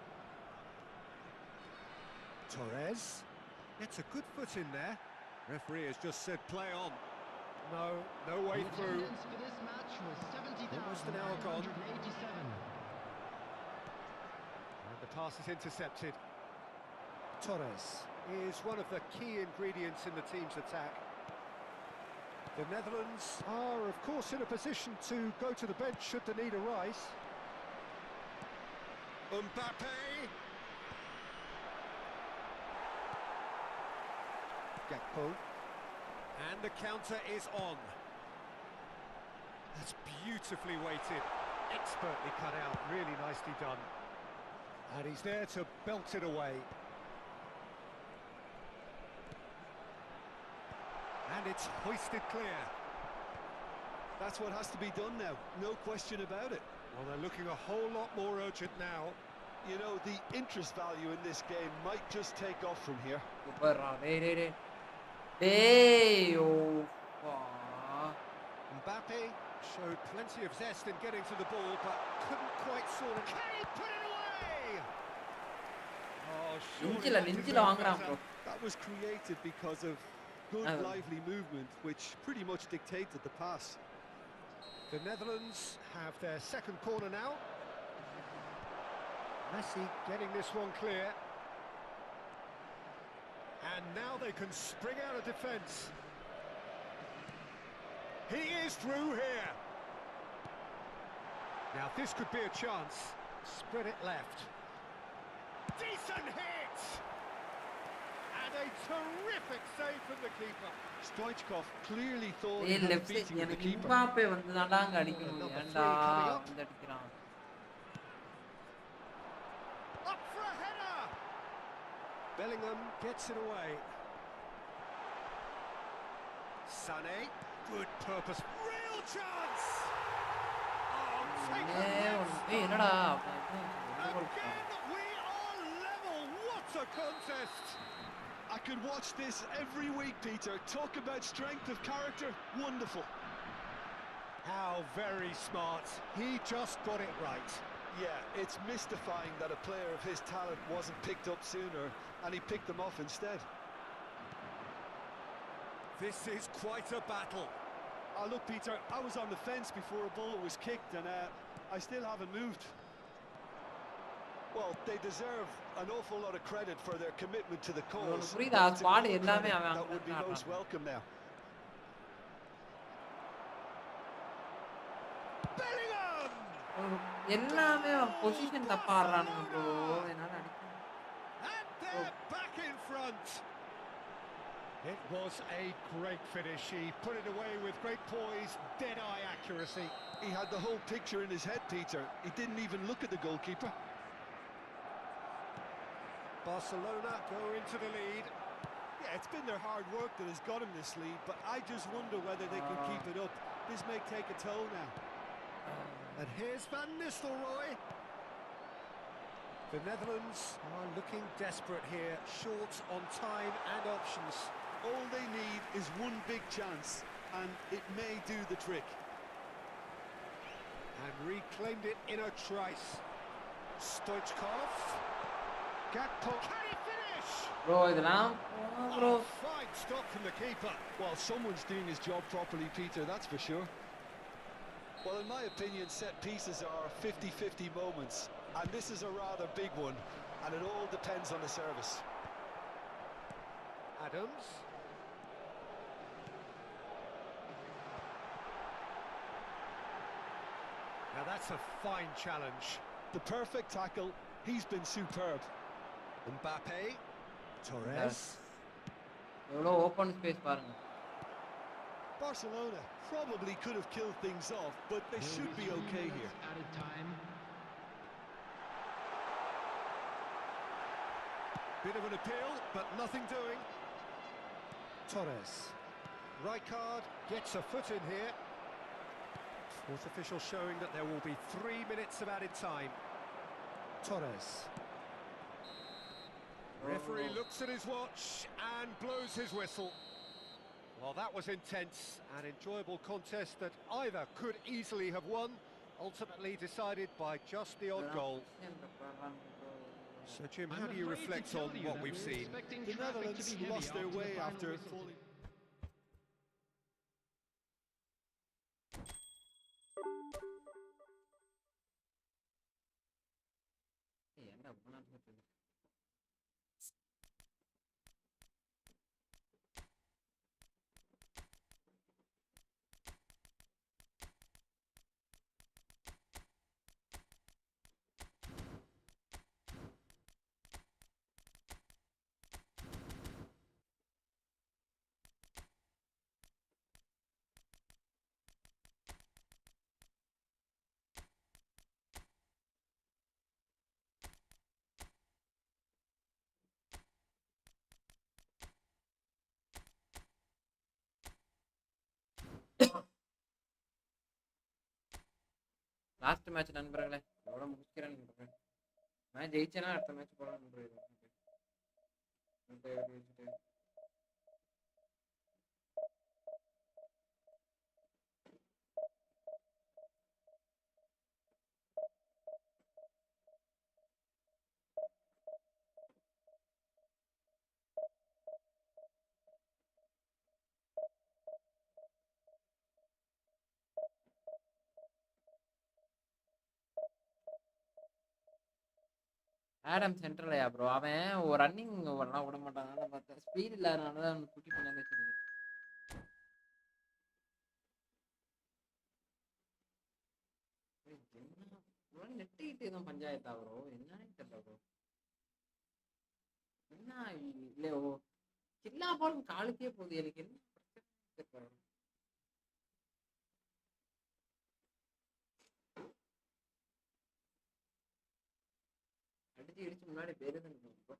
Torres gets a good foot in there. Referee has just said play on. No way through. Attendance for this match was Almost an hour gone. 70,987. And the pass is intercepted. Torres is one of the key ingredients in the team's attack. The Netherlands are, of course, in a position to go to the bench should the need arise. Mbappe! Gakpo. And the counter is on. That's beautifully weighted. Expertly cut out, really nicely done. And he's there to belt it away. And it's hoisted clear. That's what has to be done now, no question about it. Well, they're looking a whole lot more urgent now. You know, the interest value in this game might just take off from here. சூப்பர்ரா. டேய் டேய் டேய். டேய் ஓ பா. Mbappe showed plenty of zest in getting to the ball, but couldn't quite sort it. Can he put it away? Oh, surely நெஞ்சில that நெஞ்சில deserved வாங்குறான் better. bro. That was created because of good, lively movement, which pretty much dictated the pass. The Netherlands have their second corner now. Messi getting this one clear. And now they can spring out of defence. He is through here. Now this could be a chance. Spread it left. Decent hit! And a terrific save from the keeper. Stoichkov clearly thought he ஏய் had a left beating side with the எனக்கு keeper. இம்பாப்பே வந்து தான்டாங்க அடிக்கணும் Number ஏன்டா 3 coming up. வந்து அடிக்கிறான் Up for a header! Bellingham gets it away. Sané, good purpose, real chance! Oh, take a miss! ஏய் என்னடா Again, we are level, what a contest! I could watch this every week, Peter. Talk about strength of character, wonderful. How very smart, he just got it right. Yeah, it's mystifying that a player of his talent wasn't picked up sooner, and he picked them off instead. This is quite a battle. Look, Peter, I was on the fence before a ball was kicked, and I still haven't moved. Well, they deserve an awful lot of credit for their commitment to the cause. புரியுதா It's a squad goal எல்லாமே credit அவன் that would be most welcome now. Bellingham! எல்லாமே position தப்பா ஆடுறானுங்க bro என்னால அடிக்க And they're back in front. It was a great finish. He put it away with great poise, dead-eye accuracy. He had the whole picture in his head, Peter. He didn't even look at the goalkeeper. Barcelona go into the lead. Yeah, it's been their hard work that has got him this lead, but I just wonder whether they can keep it up. This may take a toll now. And here's Van Nistelrooy. The Netherlands are looking desperate here, short on time and options. All they need is one big chance, and it may do the trick. And reclaimed it in a trice. Stoichkov. Gakpo. Can he finish? Bro இதெல்லாம் bro Fine stop from the keeper. Well, someone's doing his job properly, Peter, that's for sure. Well, in my opinion, set pieces are 50-50 moments, and this is a rather big one, and it all depends on the service. Adams. Now that's a fine challenge. The perfect tackle, he's been superb. Mbappe. Torres. எவ்வளோ open space பாருங்க Barcelona probably could have killed things off, but they should be okay here. Added time. Bit of an appeal, but nothing doing. Torres. Rijkaard gets a foot in here. Fourth official showing that there will be 3 minutes of added time. Torres. Referee looks at his watch and blows his whistle. Well, that was intense, an enjoyable contest that either could easily have won, ultimately decided by just the odd goal. So, Jim, how do you reflect on what we've seen? The Netherlands lost their way after falling. என்ன பண்ணான்னு last match நண்பர்களே எவ்வளோ முடிக்கிறேன்னு நண்பர்களே நான் ஜெயிச்சேன்னா அடுத்த match போகலாம் நண்பர்களே வச்சுட்டு ஆடம் சென்ட்ரலையா ப்ரோ அவன் ஒரு ரன்னிங் ஓவர்லாம் விட மாட்டான் நான் பார்த்தேன் ஸ்பீட் இல்லாதனால தான் அவனுக்கு குட்டி பண்ணாலே சொல்லுது என்ன நெட்டிட்டு எதுவும் பஞ்சாயத்தா ப்ரோ? என்னன்னு தெரியல ப்ரோ. என்ன இல்ல ஓ எல்லா பாலும் காலுக்கே போகுது. எனக்கு என்ன பிரச்சனை தெரியல. அடிச்சு இடிச்சு முன்னாடி பேருது ப்ரோ.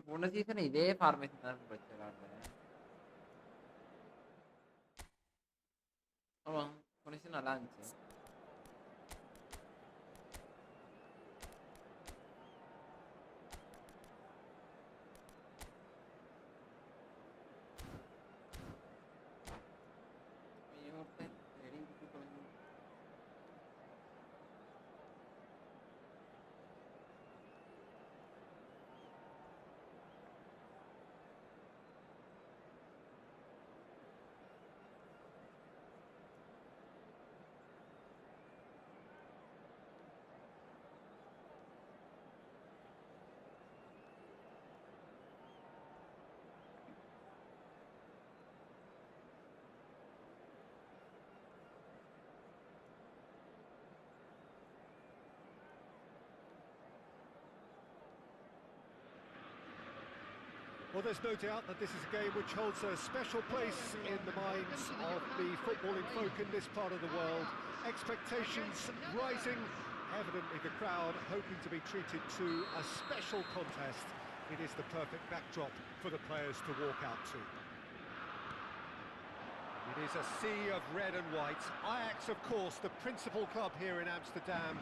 போன சீசன் இதே ஃபார்மேஷன் தான் வச்சு விளாடுறேன். ஆமா போன சீசன் நல்லா இருந்துச்சு. Well, there's no doubt that this is a game which holds a special place in the minds of the footballing folk in this part of the world. Expectations rising, evidently the crowd hoping to be treated to a special contest. It is the perfect backdrop for the players to walk out to. It is a sea of red and white. Ajax, of course, the principal club here in Amsterdam,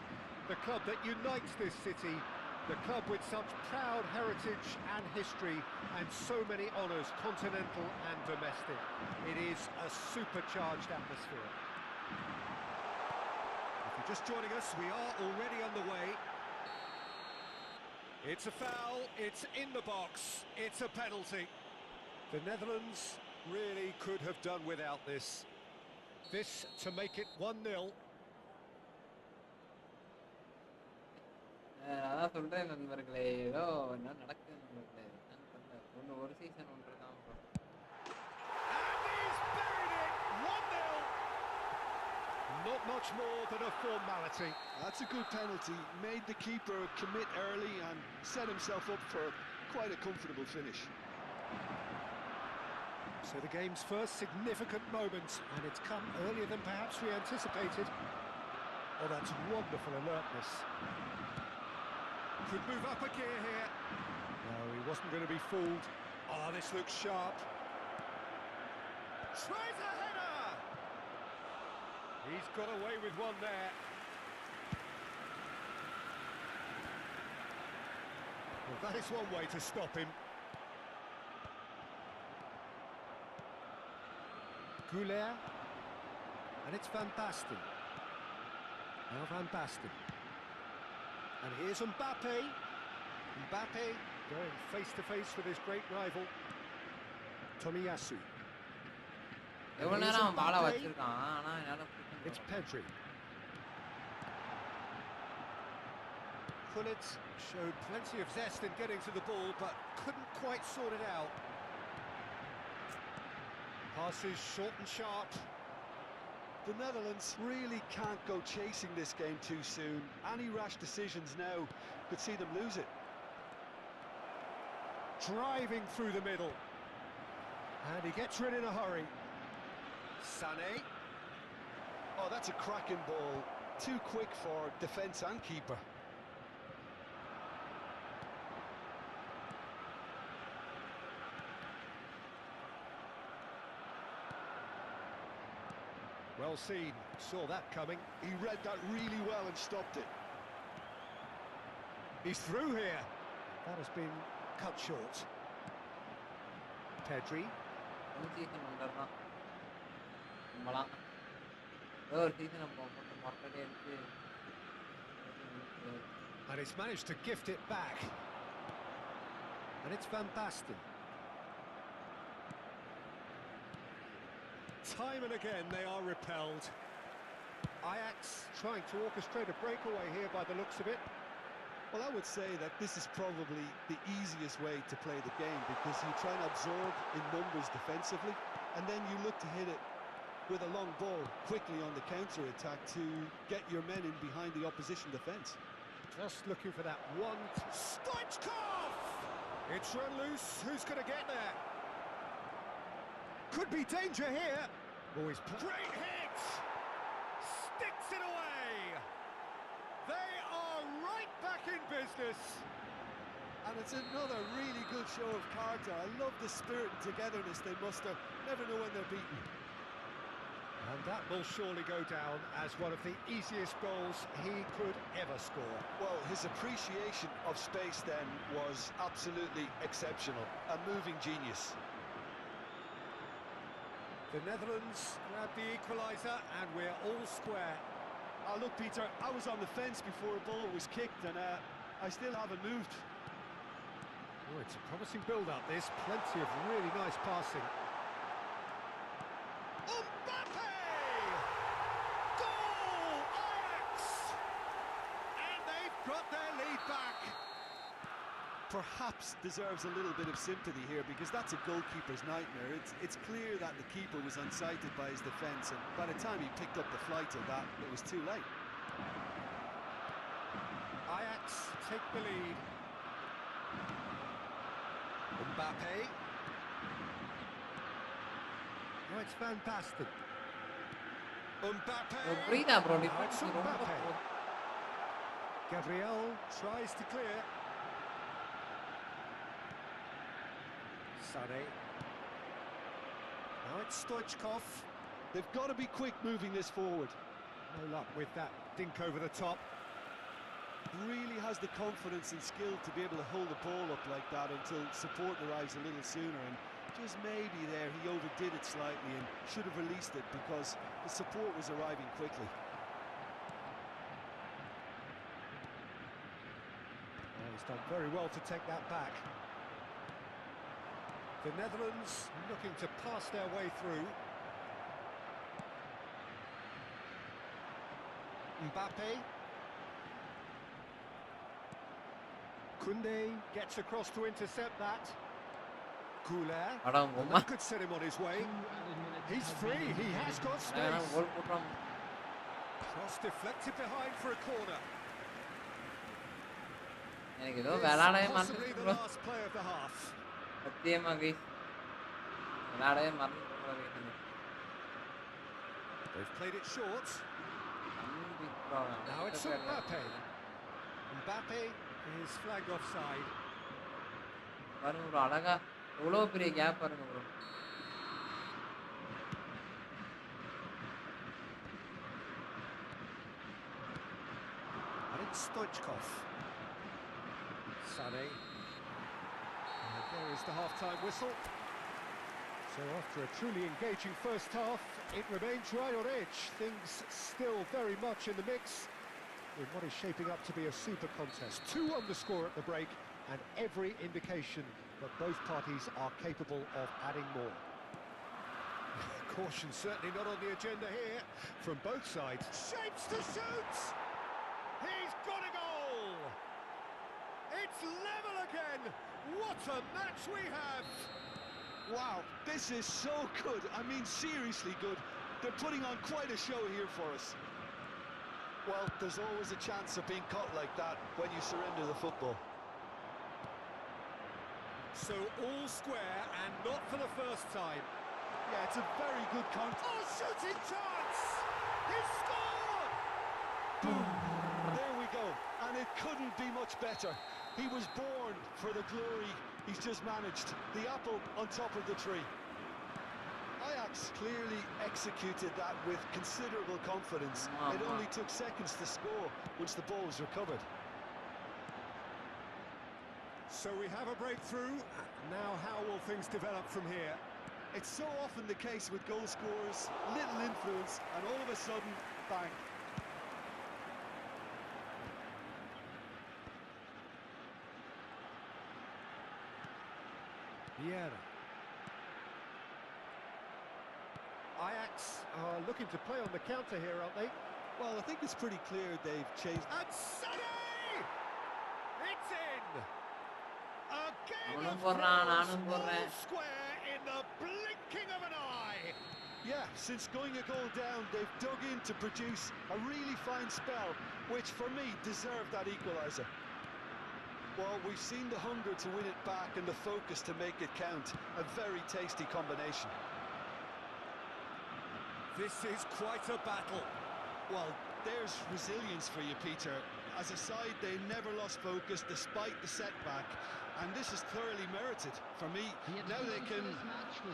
the club that unites this city, the club with such proud heritage and history and so many honours, continental and domestic. It is a supercharged atmosphere. If you're just joining us, we are already underway. It's a foul, it's in the box, it's a penalty. The Netherlands really could have done without this. This to make it 1-0. அதான் சொல்றேன் நண்பர்களே, ஏதோ என்ன நடக்குது நண்பர்களே. ஒன்று ஒரு season ஒன்று தான் bro. And he's buried it, 1-0. Not much more than a formality. That's a good penalty. Made the keeper commit early and set himself up for quite a comfortable finish. So the game's first significant moment, and it's come earlier than perhaps we anticipated. Oh, that's wonderful alertness. Could move up a gear here. No, he wasn't going to be fooled. Oh, this looks sharp. Tries a header! He's got away with one there. Well, that is one way to stop him. Goulet. And it's Van Basten. Now Van Basten. And here's Mbappe. Mbappe going face-to-face with his great rival, Tomiyasu. எவ்வளோ நேரம் அவன் பாலை வச்சிருக்கான், ஆனால் என்னால் It's Pedri. Gullit showed plenty of zest in getting to the ball, but couldn't quite sort it out. Passes short and sharp. The Netherlands really can't go chasing this game too soon. Any rash decisions now could see them lose it. Driving through the middle. And he gets rid in a hurry. Sané. Oh, that's a cracking ball. Too quick for defence and keeper. Well seen, saw that coming. He read that really well and stopped it. He's through here. That has been cut short. Pedri. ஒரு season ஒன்றரை தான் நம்மளாம். ஏதோ ஒரு season நம்ம போட்டு மொரட்டே எடுத்து. And he's managed to gift it back. And it's Van Basten. Time and again they are repelled. Ajax trying to orchestrate a breakaway here by the looks of it. Well, I would say that this is probably the easiest way to play the game because you try and absorb in numbers defensively, and then you look to hit it with a long ball quickly on the counter-attack to get your men in behind the opposition defence. Just looking for that one. Stoichkov! It's run loose. Who's going to get there? Could be danger here. Always great hit! Sticks it away! They are right back in business. And it's another really good show of character. I love the spirit and togetherness they muster. Never know when they're beaten. And that will surely go down as one of the easiest goals he could ever score. Well, his appreciation of space then was absolutely exceptional. A moving genius. The Netherlands grab the equaliser and we're all square. Oh, look, Peter, I was on the fence before a ball was kicked and I still haven't moved. Oh, it's a promising build-up, this. Plenty of really nice passing. Mbappe! Goal! Ajax! And they've got their lead back. Perhaps deserves a little bit of sympathy here because that's a goalkeeper's nightmare. It's clear that the keeper was unsighted by his defence, and by the time he picked up the flight of that, it was too late. Ajax take the lead. Mbappe. Oh, it's Van Basten. Mbappe. புரியுதா bro Now defence it's ரொம்ப Mbappe. Gabriel tries to clear. Sané. Now it's Stoichkov. They've got to be quick moving this forward. No luck with that dink over the top. Really has the confidence and skill to be able to hold the ball up like that until support arrives a little sooner, and just maybe there he overdid it slightly and should have released it because the support was arriving quickly. Oh, he's done very well to take that back. The Netherlands looking to pass their way through. Mbappe. Koundé gets across to intercept that. Goulet. அட And உம்மா that could set him on his way. He's free, he has got space. கோல் போடுறான் Cross deflected behind for a corner. எனக்கு ஏதோ விளையாடவே Possibly மறந்துச்சு the bro last play of the half. சத்தியமா guys விளையாடவே மறந்துச்சு bro They've played it short. Now it's Mbappe. Mbappe is flagged offside. பாருங்க bro அழகா எவ்வளோ பெரிய கேப் பாருங்க bro And it's Stoichkov. Sané. And there is the half-time whistle. So after a truly engaging first half, it remains right on edge. Things still very much in the mix in what is shaping up to be a super contest. 2 on the score at the break, and every indication that both parties are capable of adding more. Caution certainly not on the agenda here from both sides. Shapes to shoot! He's got a goal! It's level again! What a match we have! Wow, this is so good. I mean, seriously good. They're putting on quite a show here for us. Well, there's always a chance of being caught like that when you surrender the football. So all square, and not for the first time. Yeah, it's a very good contest. Oh, shooting chance! He scored! There we go, and it couldn't be much better. He was born for the glory he's just managed. The apple on top of the tree. Ajax clearly executed that with considerable confidence. It only took seconds to score once the ball was recovered. So we have a breakthrough. Now how will things develop from here? It's so often the case with goal scorers, little influence, and all of a sudden, bang. Vieira. Ajax are looking to play on the counter here, aren't they? Well, I think it's pretty clear they've changed. And Sané! அவனும் போடுறான் நானும் போடுறேன். Square in the blinking of an eye. Yeah, since going a goal down, they've dug in to produce a really fine spell, which for me deserved that equaliser. Well, we've seen the hunger to win it back and the focus to make it count. A very tasty combination. This is quite a battle. Well, there's resilience for you, Peter. As a side, they never lost focus despite the setback, and this is thoroughly merited. For me, now they can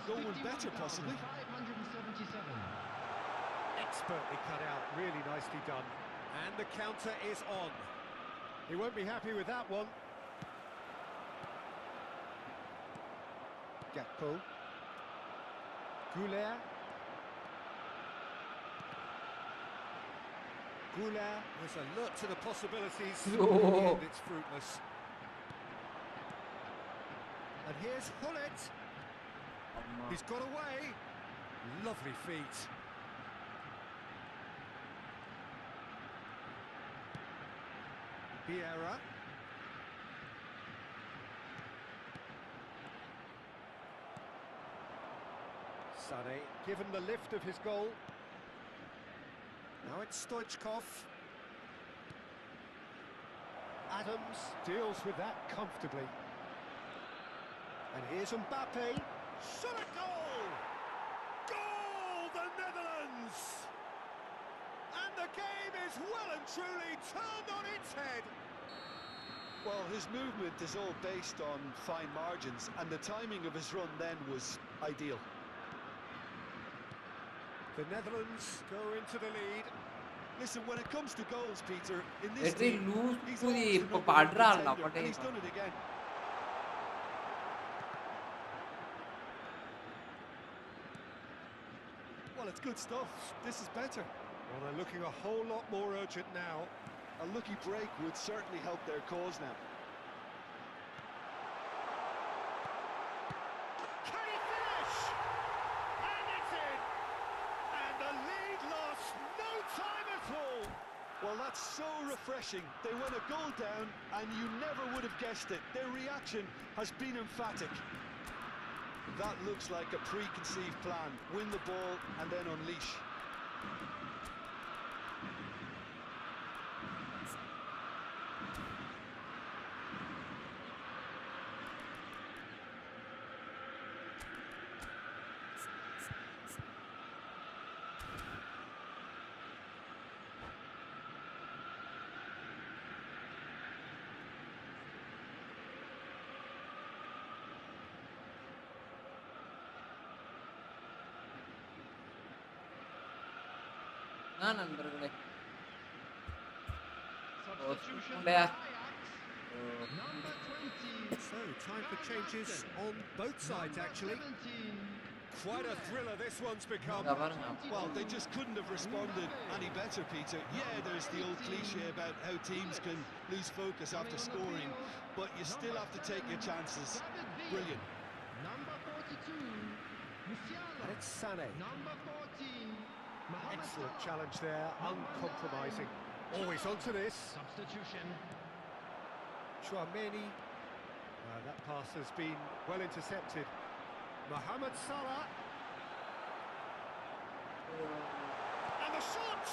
go one better, possibly. 577. Expertly cut out, really nicely done. And the counter is on. He won't be happy with that one. Gakpo. Goulet. Goulet. There's alert to the possibilities. Oh. In the end, it's fruitless. And here's Hullet. He's got away. Lovely feet. Vieira. Sané, given the lift of his goal. Now it's Stoichkov. Adams deals with that comfortably. And here's Mbappe. Shot a goal! Goal, the Netherlands! And the game is well and truly turned on its head. Well, his movement is all based on fine margins, and the timing of his run then was ideal. The Netherlands go into the lead. Listen, when it comes to goals, Peter, in this வெற்றி team, loose he's புதி always the இப்ப number one படுறான்டா contender, and he's done it again. Well, it's good stuff. This is better. Well, they're looking a whole lot more urgent now. A lucky break would certainly help their cause now. Can he finish? And it's in! And the lead lost no time at all. Well, that's so refreshing. They went a goal down, and you never would have guessed it. Their reaction has been emphatic. That looks like a preconceived plan. Win the ball and then unleash. நண்பர்களே Substitution There. for Ajax. Number 20. So, time for changes on both sides, actually. 17. Quite a thriller this one's become. இங்க பாருங்க Well, they just couldn't have responded any better, Peter. Yeah, there's the old cliche about how teams can lose focus after scoring, but you still have to take your chances. Brilliant. Number 42. Musiala. And it's Sané. Number 14. Mohamed Excellent Salah. challenge there, uncompromising. Always onto this. Substitution. Chouameni. That pass has been well intercepted. Mohamed Salah. And the shot!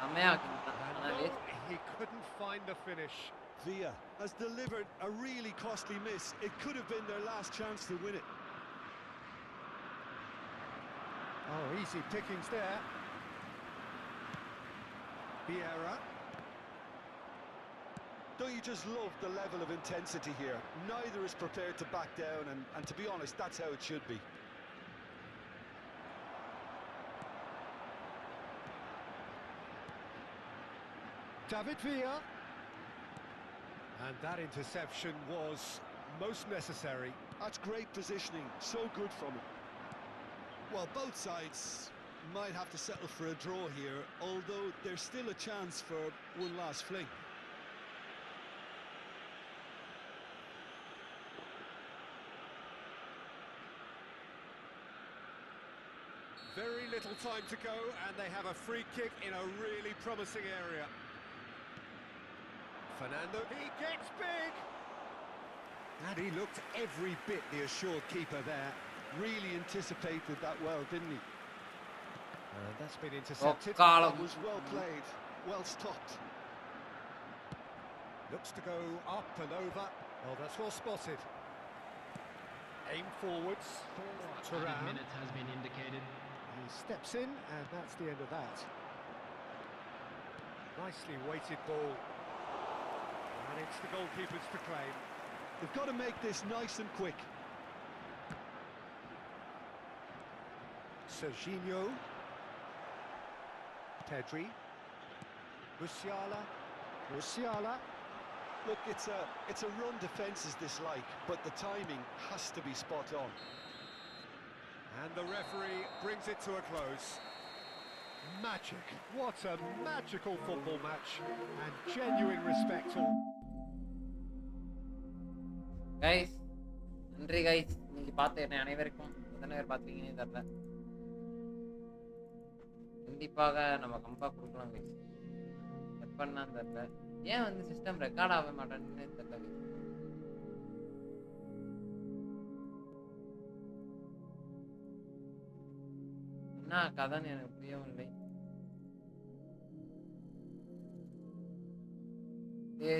செம்மையாக்கிட்டான் ஆனா No, waste. he couldn't find the finish. Villa has delivered a really costly miss. It could have been their last chance to win it. Oh, easy pickings there. Vieira. Don't you just love the level of intensity here? Neither is prepared to back down, and to be honest, that's how it should be. David Villa. And that interception was most necessary. That's great positioning, so good from him. Well, both sides might have to settle for a draw here, although there's still a chance for one last fling. Very little time to go, and they have a free kick in a really promising area. Fernando, He gets big. And he looked every bit the assured keeper there. Really anticipated that well, didn't he? And that's been intercepted. That was well played, well stopped. Looks to go up and over. Well, that's well spotted. Aim forwards. 4 added minutes has been indicated. He steps in, and that's the end of that. Nicely weighted ball. And it's the goalkeepers to claim. They've got to make this nice and quick. Serginho. Pedri. Musiala. Look, it's a run defence is dislike, but the timing has to be spot on. And the referee brings it to a close. Magic. What a magical football match. And genuine respect all. Guys நன்றி guys. இன்னைக்கு பார்த்த அனைவருக்கும் எத்தனை பேர் பார்த்துருக்கீங்கன்னு தெரியல. கண்டிப்பாக நம்ம comeback கொடுக்கலாம் கைஸ். எப்பன்னா தெரியல. ஏன் வந்து சிஸ்டம் ரெக்கார்ட் ஆக மாட்டேன்னு தெரியல கைஸ். என்ன கதைன்னு எனக்கு புரியவும் இல்லை.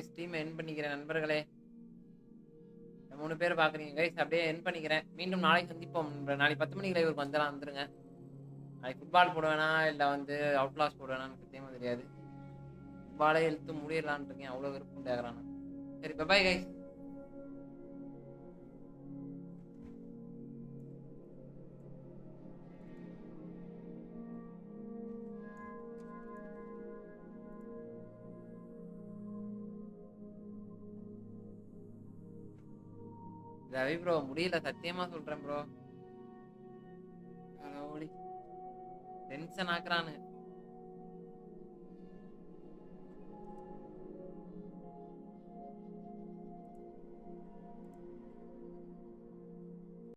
ஸ்ட்ரீம் என் பண்ணிக்கிறேன் நண்பர்களே. 3 பேர் பார்க்குறீங்க கைஸ், அப்படியே என் பண்ணிக்கிறேன். மீண்டும் நாளைக்கு சந்திப்போம். நாளைக்கு 10 மணிக்கு லைவுக்கு வந்துருங்க. நாளைக்கு ஃபுட்பால் போடுவேனா இல்லை வந்து அவுட்லாஸ் போடுவேனான்னு சத்தியமாக தெரியாது. ஃபுட்பாலே இழுத்து முடியலான்னு இருக்கேன், அவ்வளோ விருப்பம் கேட்குறானு. சரி பாய் கைஸ். ரவி ப்ரோ முடியல, சத்தியமா சொல்றேன் ப்ரோ. டென்ஷன் ஆக்குறானு.